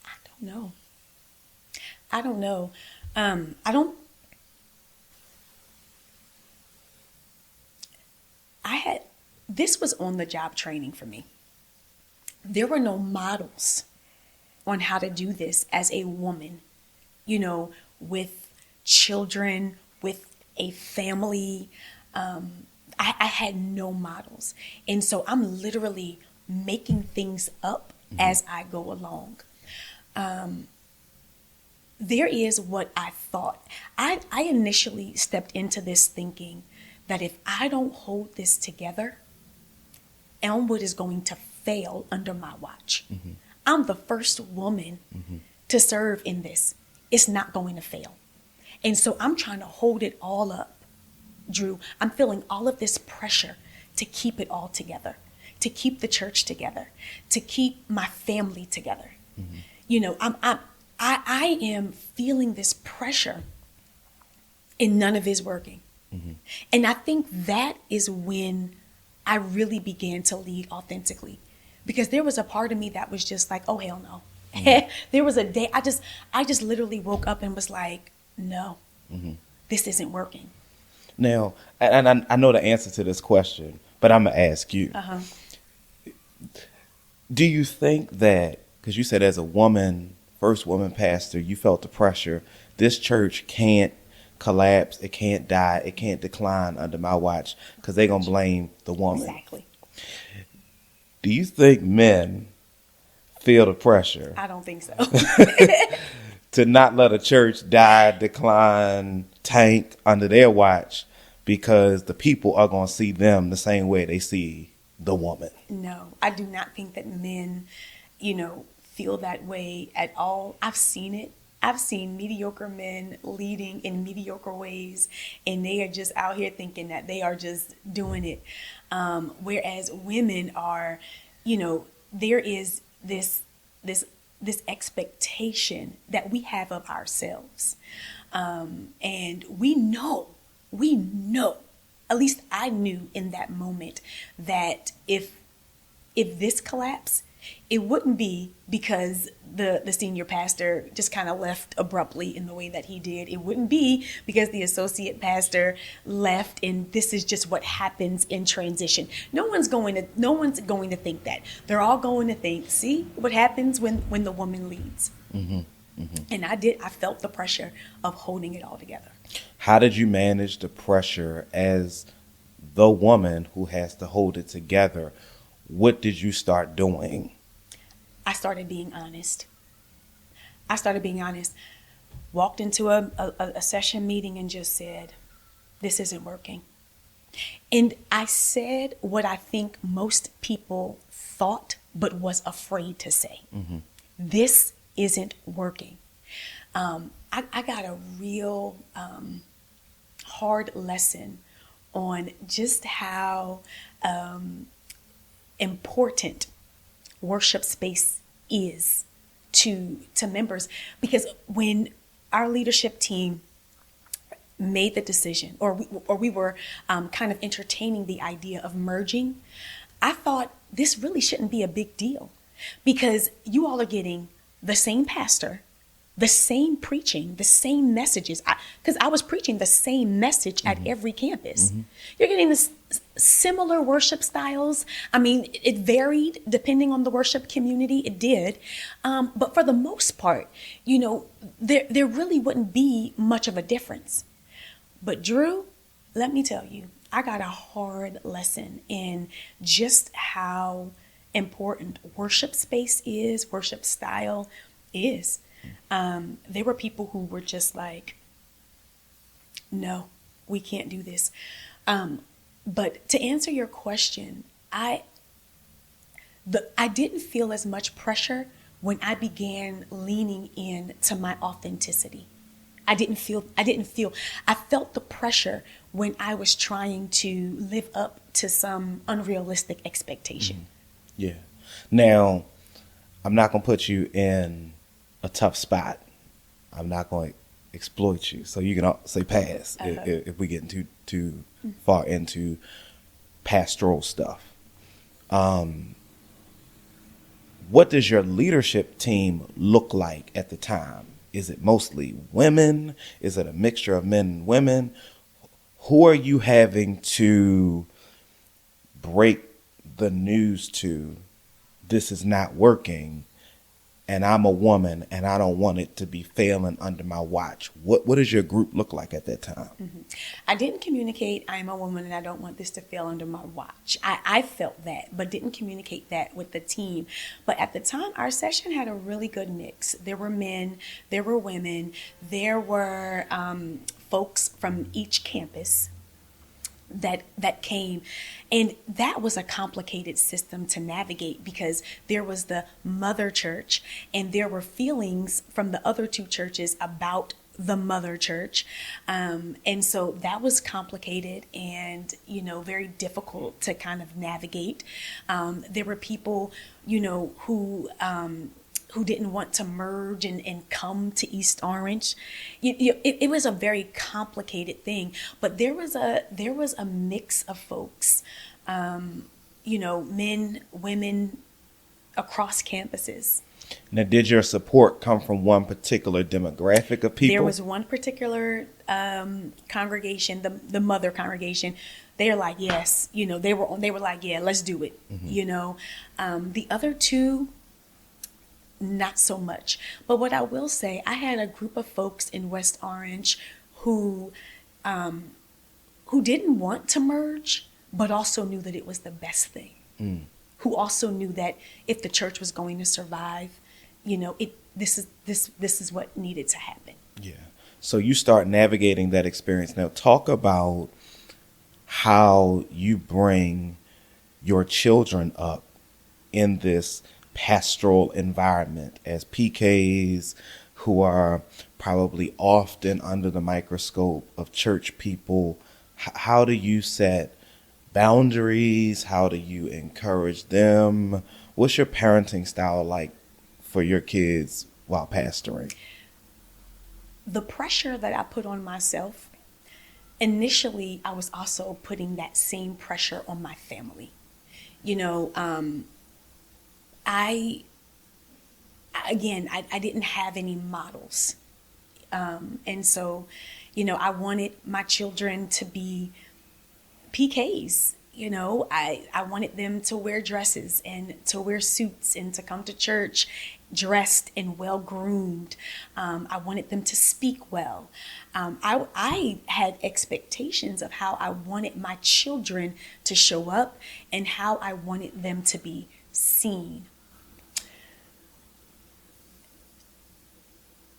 I don't know. This was on the job training for me. There were no models on how to do this as a woman, with children, with a family. I had no models. And so I'm literally making things up as I go along. There is what I thought. I initially stepped into this thinking that if I don't hold this together, Elmwood is going to fail under my watch. I'm the first woman to serve in this. It's not going to fail. And so I'm trying to hold it all up, Drew. I'm feeling all of this pressure to keep it all together, to keep the church together, to keep my family together. I am feeling this pressure, and none of it's working. And I think that is when I really began to lead authentically, because there was a part of me that was just like, oh, hell no. There was a day I just literally woke up and was like, no, this isn't working. Now, and I know the answer to this question, but I'm going to ask you. Do you think that, because you said as a woman, first woman pastor, you felt the pressure, this church can't collapse, it can't die, it can't decline under my watch, because they're going to blame the woman. Exactly. Do you think men feel the pressure I don't think so. to not let a church die, decline, tank under their watch because the people are going to see them the same way they see the woman? No, I do not think that men, feel that way at all. I've seen it. I've seen mediocre men leading in mediocre ways, and they are just out here thinking that they are just doing it. Whereas women are, there is this expectation that we have of ourselves. And we know, at least I knew in that moment, that if this collapsed, it wouldn't be because the senior pastor just kind of left abruptly in the way that he did. It wouldn't be because the associate pastor left and this is just what happens in transition. No one's going to think that. They're all going to think, see what happens when the woman leads. And I felt the pressure of holding it all together. How did you manage the pressure as the woman who has to hold it together? What did you start doing? I started being honest. Walked into a session meeting and just said, this isn't working. And I said what I think most people thought but was afraid to say. This isn't working. I got a real hard lesson on just how important worship space is to members, because when our leadership team made the decision, or we were kind of entertaining the idea of merging, I thought this really shouldn't be a big deal, because you all are getting the same pastor, the same preaching, the same messages, because I was preaching the same message at every campus. You're getting this similar worship styles. I mean, it varied depending on the worship community. It did. But for the most part, there really wouldn't be much of a difference. But Drew, let me tell you, I got a hard lesson in just how important worship space is, worship style is. There were people who were just like, no, we can't do this. But to answer your question, I didn't feel as much pressure when I began leaning in to my authenticity. I felt the pressure when I was trying to live up to some unrealistic expectation. Yeah. Now, I'm not going to put you in a tough spot. I'm not going to exploit you. So you can say pass if we get too far into pastoral stuff. What does your leadership team look like at the time? Is it mostly women? Is it a mixture of men and women? Who are you having to break the news to? This is not working, and I'm a woman, and I don't want it to be failing under my watch. What does your group look like at that time? I didn't communicate, I'm a woman and I don't want this to fail under my watch. I felt that, but didn't communicate that with the team. But at the time, our session had a really good mix. There were men, there were women, there were folks from each campus that came, and that was a complicated system to navigate, because there was the mother church and there were feelings from the other two churches about the mother church, and so that was complicated and very difficult to kind of navigate. There were people who didn't want to merge and come to East Orange. It was a very complicated thing, but there was a mix of folks Men, women across campuses. Now, did your support come from one particular demographic of people? There was one particular congregation, the mother congregation. They're like, yes, they were like, yeah, let's do it. The other two, not so much. But what I will say, I had a group of folks in West Orange who didn't want to merge, but also knew that it was the best thing. Who also knew that if the church was going to survive, this is what needed to happen. Yeah. So you start navigating that experience. Now talk about how you bring your children up in this pastoral environment as PKs who are probably often under the microscope of church people. How do you set boundaries? How do you encourage them? What's your parenting style like for your kids while pastoring? The pressure that I put on myself, initially, I was also putting that same pressure on my family. I didn't have any models. And so, I wanted my children to be PKs. I wanted them to wear dresses and to wear suits and to come to church dressed and well groomed. I wanted them to speak well. I had expectations of how I wanted my children to show up and how I wanted them to be seen.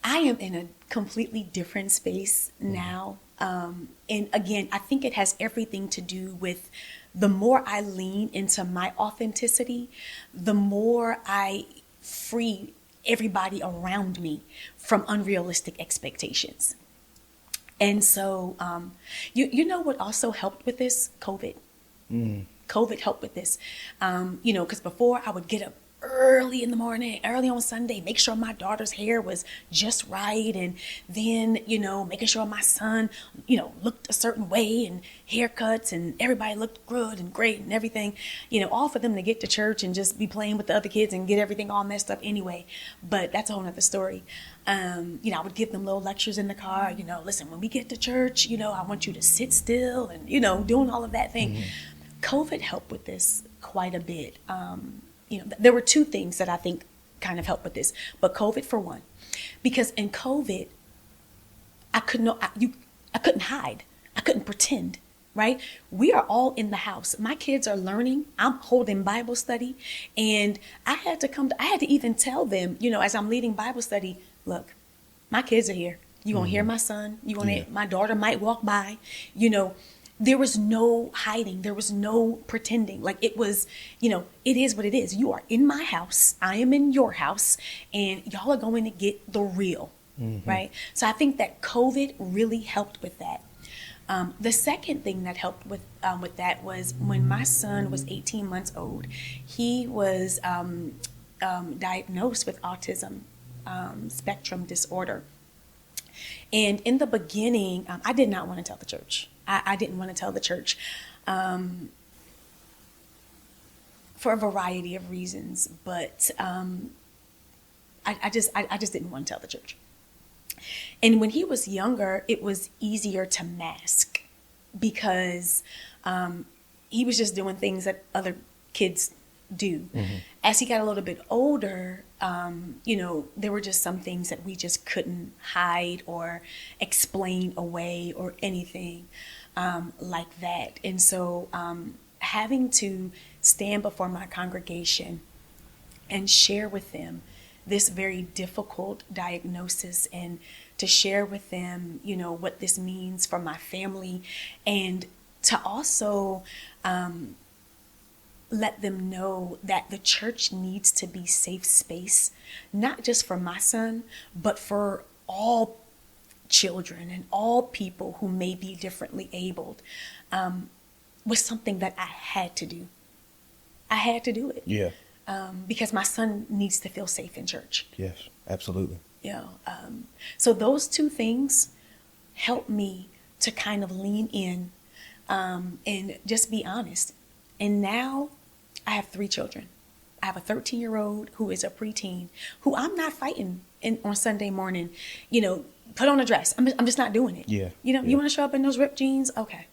I am in a completely different space now. And again, I think it has everything to do with the more I lean into my authenticity, the more I free everybody around me from unrealistic expectations. And so, you know what also helped with this? COVID. COVID helped with this. Because before I would get up early in the morning, early on Sunday, make sure my daughter's hair was just right. And then, making sure my son, looked a certain way and haircuts and everybody looked good and great and everything, all for them to get to church and just be playing with the other kids and get everything all messed up anyway. But that's a whole nother story. I would give them little lectures in the car, listen, when we get to church, I want you to sit still and, doing all of that thing. COVID helped with this quite a bit. There were two things that I think kind of helped with this, but COVID for one, because in COVID, I couldn't hide. I couldn't pretend, right? We are all in the house. My kids are learning. I'm holding Bible study, and I had to even tell them, as I'm leading Bible study, look, my kids are here. You gonna hear my son. My daughter might walk by, There was no hiding. There was no pretending. Like it was, it is what it is. You are in my house. I am in your house. And y'all are going to get the real, right? So I think that COVID really helped with that. The second thing that helped with that was when my son was 18 months old, he was diagnosed with autism spectrum disorder. And in the beginning, I did not want to tell the church. I didn't want to tell the church for a variety of reasons, but I just didn't want to tell the church. And when he was younger, it was easier to mask because he was just doing things that other kids do. As he got a little bit older, there were just some things that we just couldn't hide or explain away or anything like that. And so having to stand before my congregation and share with them this very difficult diagnosis and to share with them, what this means for my family and to also let them know that the church needs to be safe space, not just for my son, but for all children and all people who may be differently abled, was something that I had to do. I had to do it. Yeah. Because my son needs to feel safe in church. Yes, absolutely. So those two things helped me to kind of lean in and just be honest. And now I have 3 children. I have a 13-year-old who is a preteen, who I'm not fighting on Sunday morning, put on a dress. I'm just not doing it. Yeah. You Yeah. want to show up in those ripped jeans? Okay.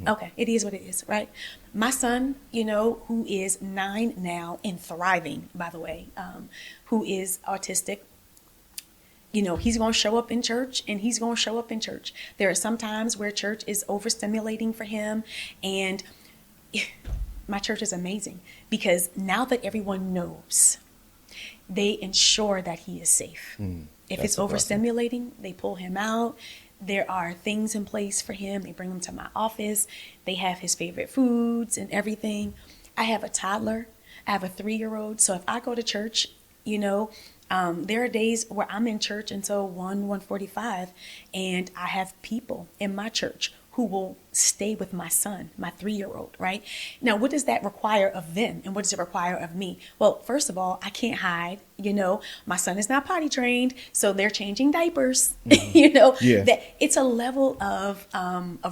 Okay. It is what it is, right? My son, who is 9 now and thriving, by the way, who is autistic, he's going to show up in church, and he's going to show up in church. There are some times where church is overstimulating for him, and my church is amazing because now that everyone knows, they ensure that he is safe. If it's overstimulating, they pull him out. There are things in place for him. They bring him to my office. They have his favorite foods and everything. I have a toddler. I have a 3-year-old. So if I go to church, there are days where I'm in church until 1:45, and I have people in my church who will stay with my son, my 3-year-old, right? Now, what does that require of them, and what does it require of me? Well, first of all, I can't hide. My son is not potty trained, so they're changing diapers. Yeah. That it's a level of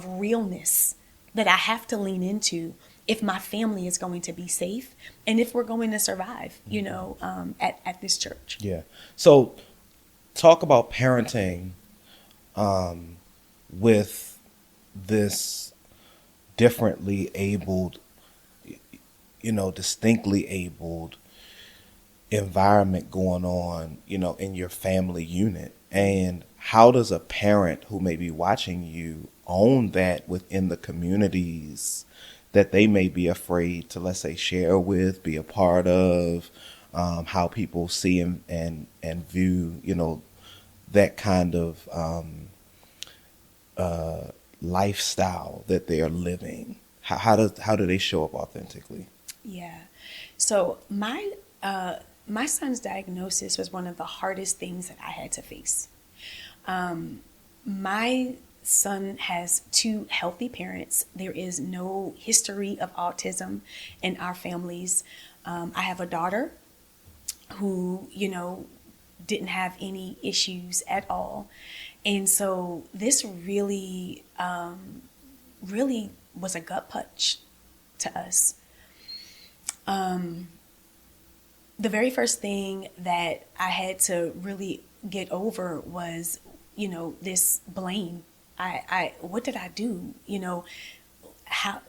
realness that I have to lean into if my family is going to be safe and if we're going to survive, at this church. Yeah. So talk about parenting with this differently abled, distinctly abled environment going on, in your family unit. And how does a parent who may be watching you own that within the communities that they may be afraid to, let's say, share with, be a part of, how people see and view, that kind of lifestyle that they are living? How do they show up authentically? Yeah. So my son's diagnosis was one of the hardest things that I had to face. My son has 2 healthy parents. There is no history of autism in our families. I have a daughter who, didn't have any issues at all. And so this really was a gut punch to us. The very first thing that I had to really get over was, this blame. What did I do? How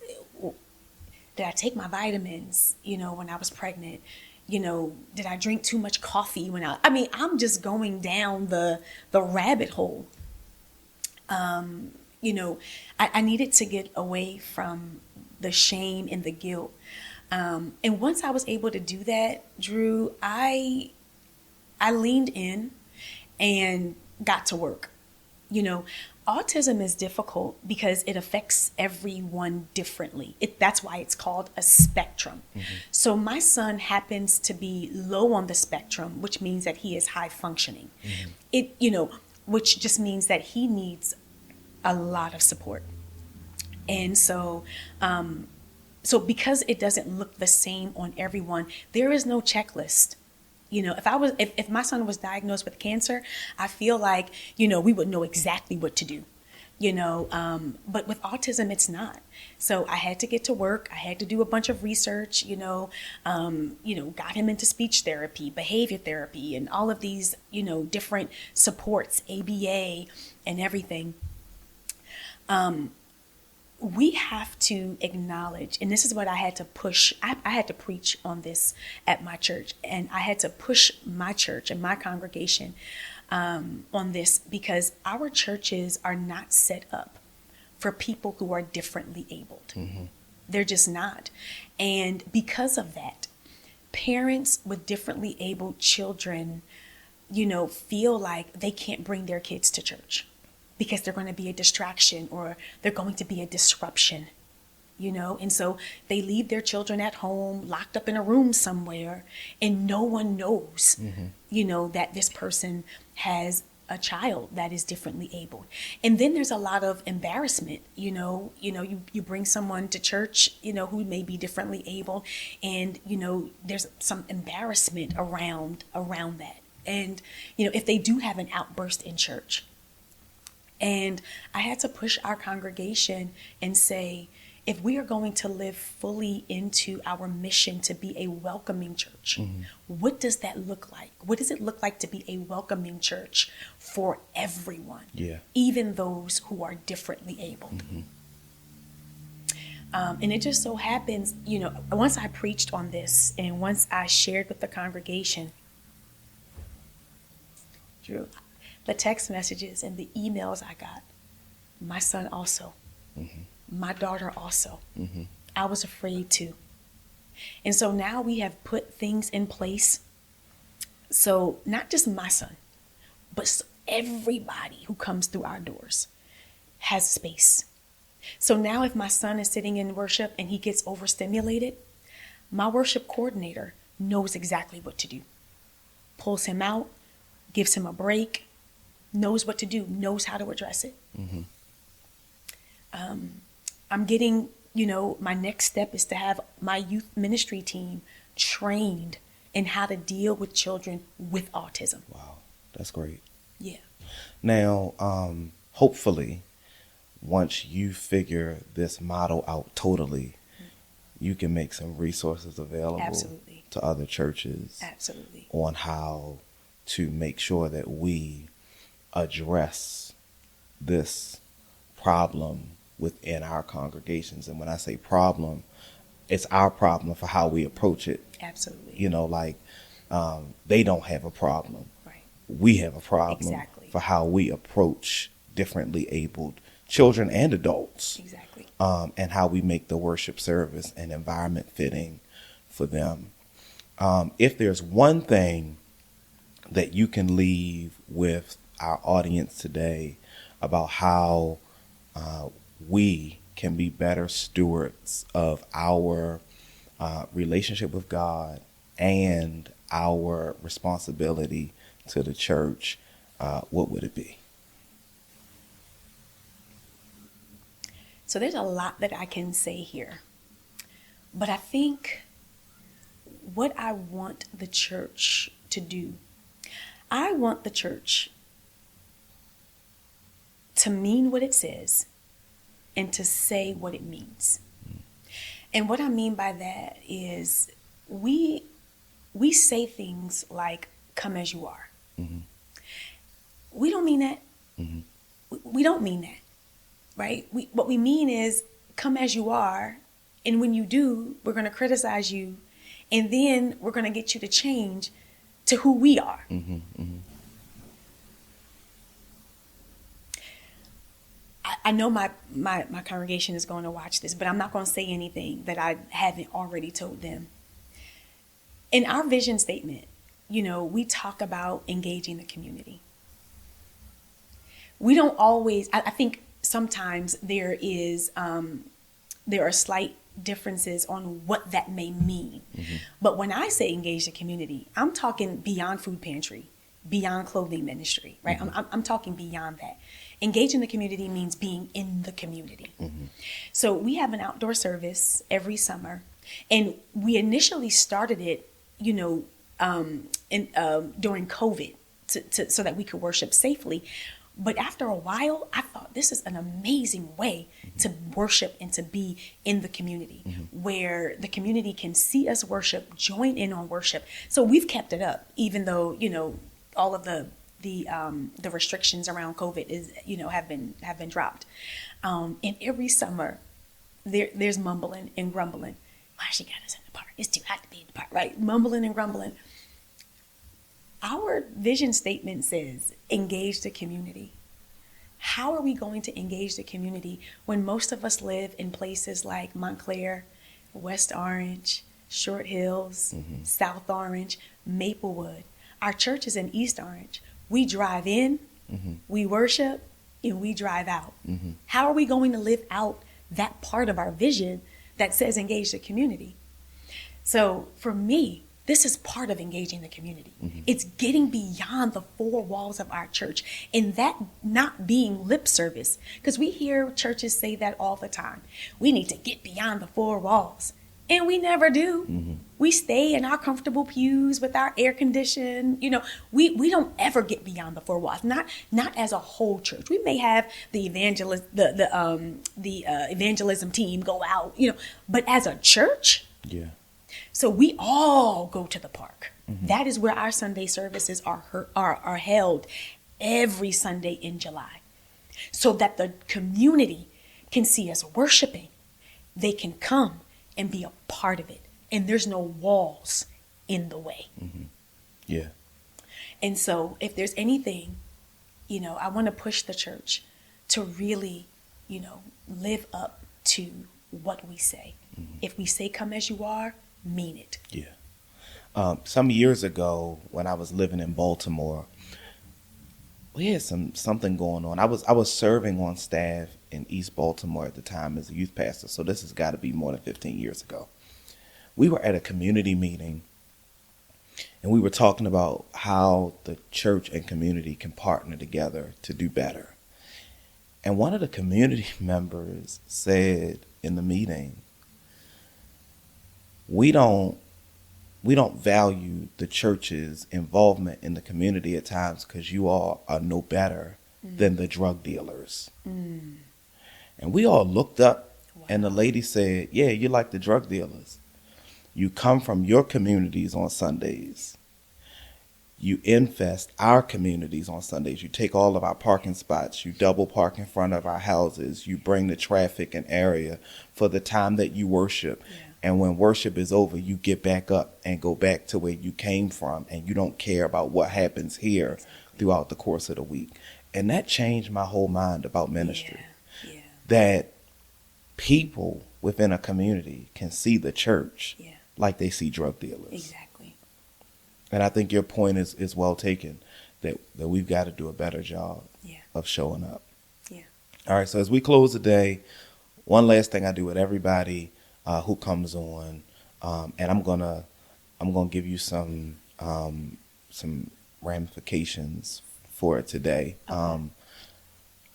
did I take my vitamins, when I was pregnant? Did I drink too much coffee I'm just going down the rabbit hole. I needed to get away from the shame and the guilt. And once I was able to do that, Drew, I leaned in and got to work. Autism is difficult because it affects everyone differently. That's why it's called a spectrum. So my son happens to be low on the spectrum, which means that he is high functioning. Which just means that he needs a lot of support. And so because it doesn't look the same on everyone, there is no checklist. If my son was diagnosed with cancer, I feel like, we would know exactly what to do, but with autism, it's not. So I had to get to work. I had to do a bunch of research, got him into speech therapy, behavior therapy, and all of these, different supports, ABA and everything. We have to acknowledge, and this is what I had to push. I had to preach on this at my church, and I had to push my church and my congregation on this because our churches are not set up for people who are differently abled. They're just not. And because of that, parents with differently abled children, feel like they can't bring their kids to church, because they're going to be a distraction or they're going to be a disruption, and so they leave their children at home, locked up in a room somewhere, and no one knows, that this person has a child that is differently abled. And then there's a lot of embarrassment, you bring someone to church, who may be differently able, and, there's some embarrassment around that. And, if they do have an outburst in church. And I had to push our congregation and say, if we are going to live fully into our mission to be a welcoming church, what does that look like? What does it look like to be a welcoming church for everyone, even those who are differently abled? And it just so happens, once I preached on this and once I shared with the congregation, Drew, the text messages and the emails I got, my son also, my daughter also, I was afraid too. And so now we have put things in place. So not just my son, but everybody who comes through our doors has space. So now if my son is sitting in worship and he gets overstimulated, my worship coordinator knows exactly what to do. Pulls him out, gives him a break, knows what to do, knows how to address it. I'm getting, my next step is to have my youth ministry team trained in how to deal with children with autism. Wow, that's great. Yeah. Now, hopefully, once you figure this model out totally, you can make some resources available Absolutely. to other churches. Absolutely. On how to make sure that we address this problem within our congregations. And when I say problem, it's our problem for how we approach it. Absolutely. They don't have a problem. Right. We have a problem for how we approach differently abled children and adults. Exactly. And how we make the worship service and environment fitting for them. If there's one thing that you can leave with our audience today about how we can be better stewards of our relationship with God and our responsibility to the church, what would it be? So there's a lot that I can say here, but I think what I want the church to do, I want the church to mean what it says and to say what it means. And what I mean by that is we say things like, come as you are. We don't mean that. We don't mean that, right? What we mean is come as you are. And when you do, we're going to criticize you. And then we're going to get you to change to who we are. I know my congregation is going to watch this, but I'm not going to say anything that I haven't already told them. In our vision statement, we talk about engaging the community. We don't always, I think sometimes there are slight differences on what that may mean. But when I say engage the community, I'm talking beyond food pantry, beyond clothing ministry, right? I'm talking beyond that. Engaging the community means being in the community. So we have an outdoor service every summer, and we initially started it, during COVID so that we could worship safely. But after a while, I thought this is an amazing way to worship and to be in the community, where the community can see us worship, join in on worship. So we've kept it up, even though, all of the restrictions around COVID is, have been dropped. And every summer there's mumbling and grumbling. Why she got us in the park? It's too hot to be in the park, right? Mumbling and grumbling. Our vision statement says, engage the community. How are we going to engage the community when most of us live in places like Montclair, West Orange, Short Hills, South Orange, Maplewood? Our church is in East Orange. We drive in, we worship, and we drive out. How are we going to live out that part of our vision that says engage the community? So for me, this is part of engaging the community. It's getting beyond the four walls of our church, and that not being lip service, because we hear churches say that all the time. We need to get beyond the four walls. And we never do. We stay in our comfortable pews with our air conditioned. We don't ever get beyond the four walls. Not as a whole church. We may have the evangelism team go out. But as a church. Yeah. So we all go to the park. That is where our Sunday services are held every Sunday in July, so that the community can see us worshiping. They can come and be a part of it. And there's no walls in the way. Yeah. And so if there's anything, I want to push the church to really, live up to what we say. If we say come as you are, mean it. Yeah. Some years ago when I was living in Baltimore, we had something going on. I was serving on staff in East Baltimore at the time as a youth pastor. So this has got to be more than 15 years ago. We were at a community meeting, and we were talking about how the church and community can partner together to do better. And one of the community members said in the meeting, we don't value the church's involvement in the community at times because you all are no better than the drug dealers. And we all looked up, and the lady said, yeah, you're like the drug dealers. You come from your communities on Sundays. You infest our communities on Sundays. You take all of our parking spots. You double park in front of our houses. You bring the traffic and area for the time that you worship. Yeah. And when worship is over, you get back up and go back to where you came from, and you don't care about what happens here throughout the course of the week. And that changed my whole mind about ministry. Yeah. That people within a community can see the church like they see drug dealers. Exactly. And I think your point is well taken, that we've got to do a better job of showing up. Yeah. All right, so as we close the day, one last thing I do with everybody who comes on, and I'm gonna give you some ramifications for it today. Okay.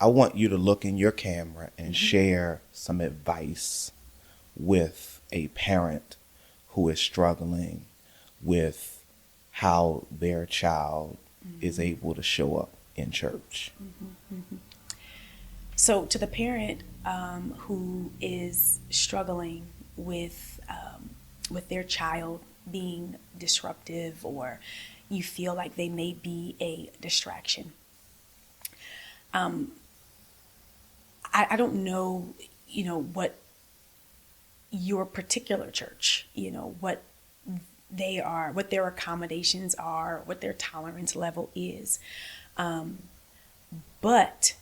I want you to look in your camera and share some advice with a parent who is struggling with how their child is able to show up in church. So to the parent who is struggling with their child being disruptive, or you feel like they may be a distraction, I don't know, what your particular church, what their accommodations are, what their tolerance level is. But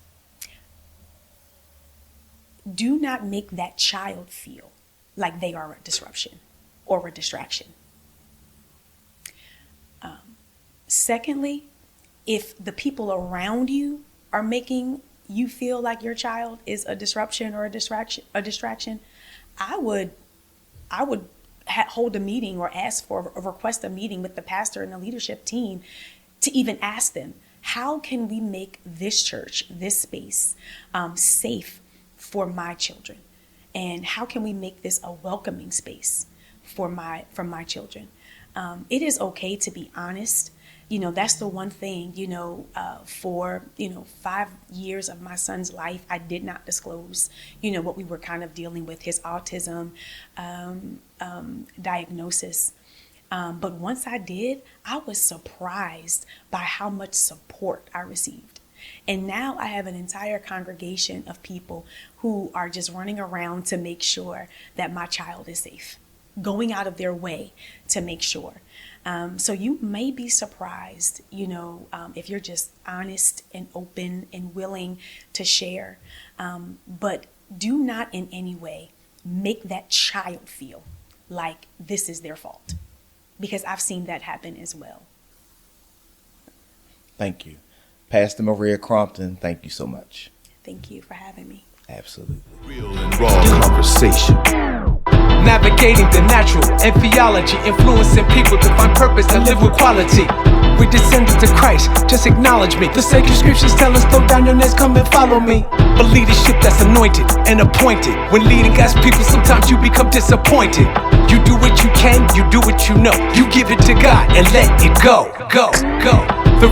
do not make that child feel like they are a disruption or a distraction. Secondly, if the people around you are making you feel like your child is a disruption or a distraction, I would hold a meeting or request a meeting with the pastor and the leadership team to even ask them, how can we make this church, this space, safe for my children? And how can we make this a welcoming space for my children? It is okay to be honest. That's the one thing, for, 5 years of my son's life, I did not disclose, what we were kind of dealing with, his autism diagnosis. But once I did, I was surprised by how much support I received. And now I have an entire congregation of people who are just running around to make sure that my child is safe, going out of their way to make sure. So you may be surprised, if you're just honest and open and willing to share. But do not in any way make that child feel like this is their fault, because I've seen that happen as well. Thank you. Pastor Maria Crompton, thank you so much. Thank you for having me. Absolutely. Real and raw conversation. Navigating the natural and theology, influencing people to find purpose and live with quality. we're descendants of Christ, just acknowledge me. The sacred scriptures tell us, throw down your nets, come and follow me. A leadership that's anointed and appointed. When leading God's people, sometimes you become disappointed. You do what you can, you do what you know. You give it to God and let it go, go, go. The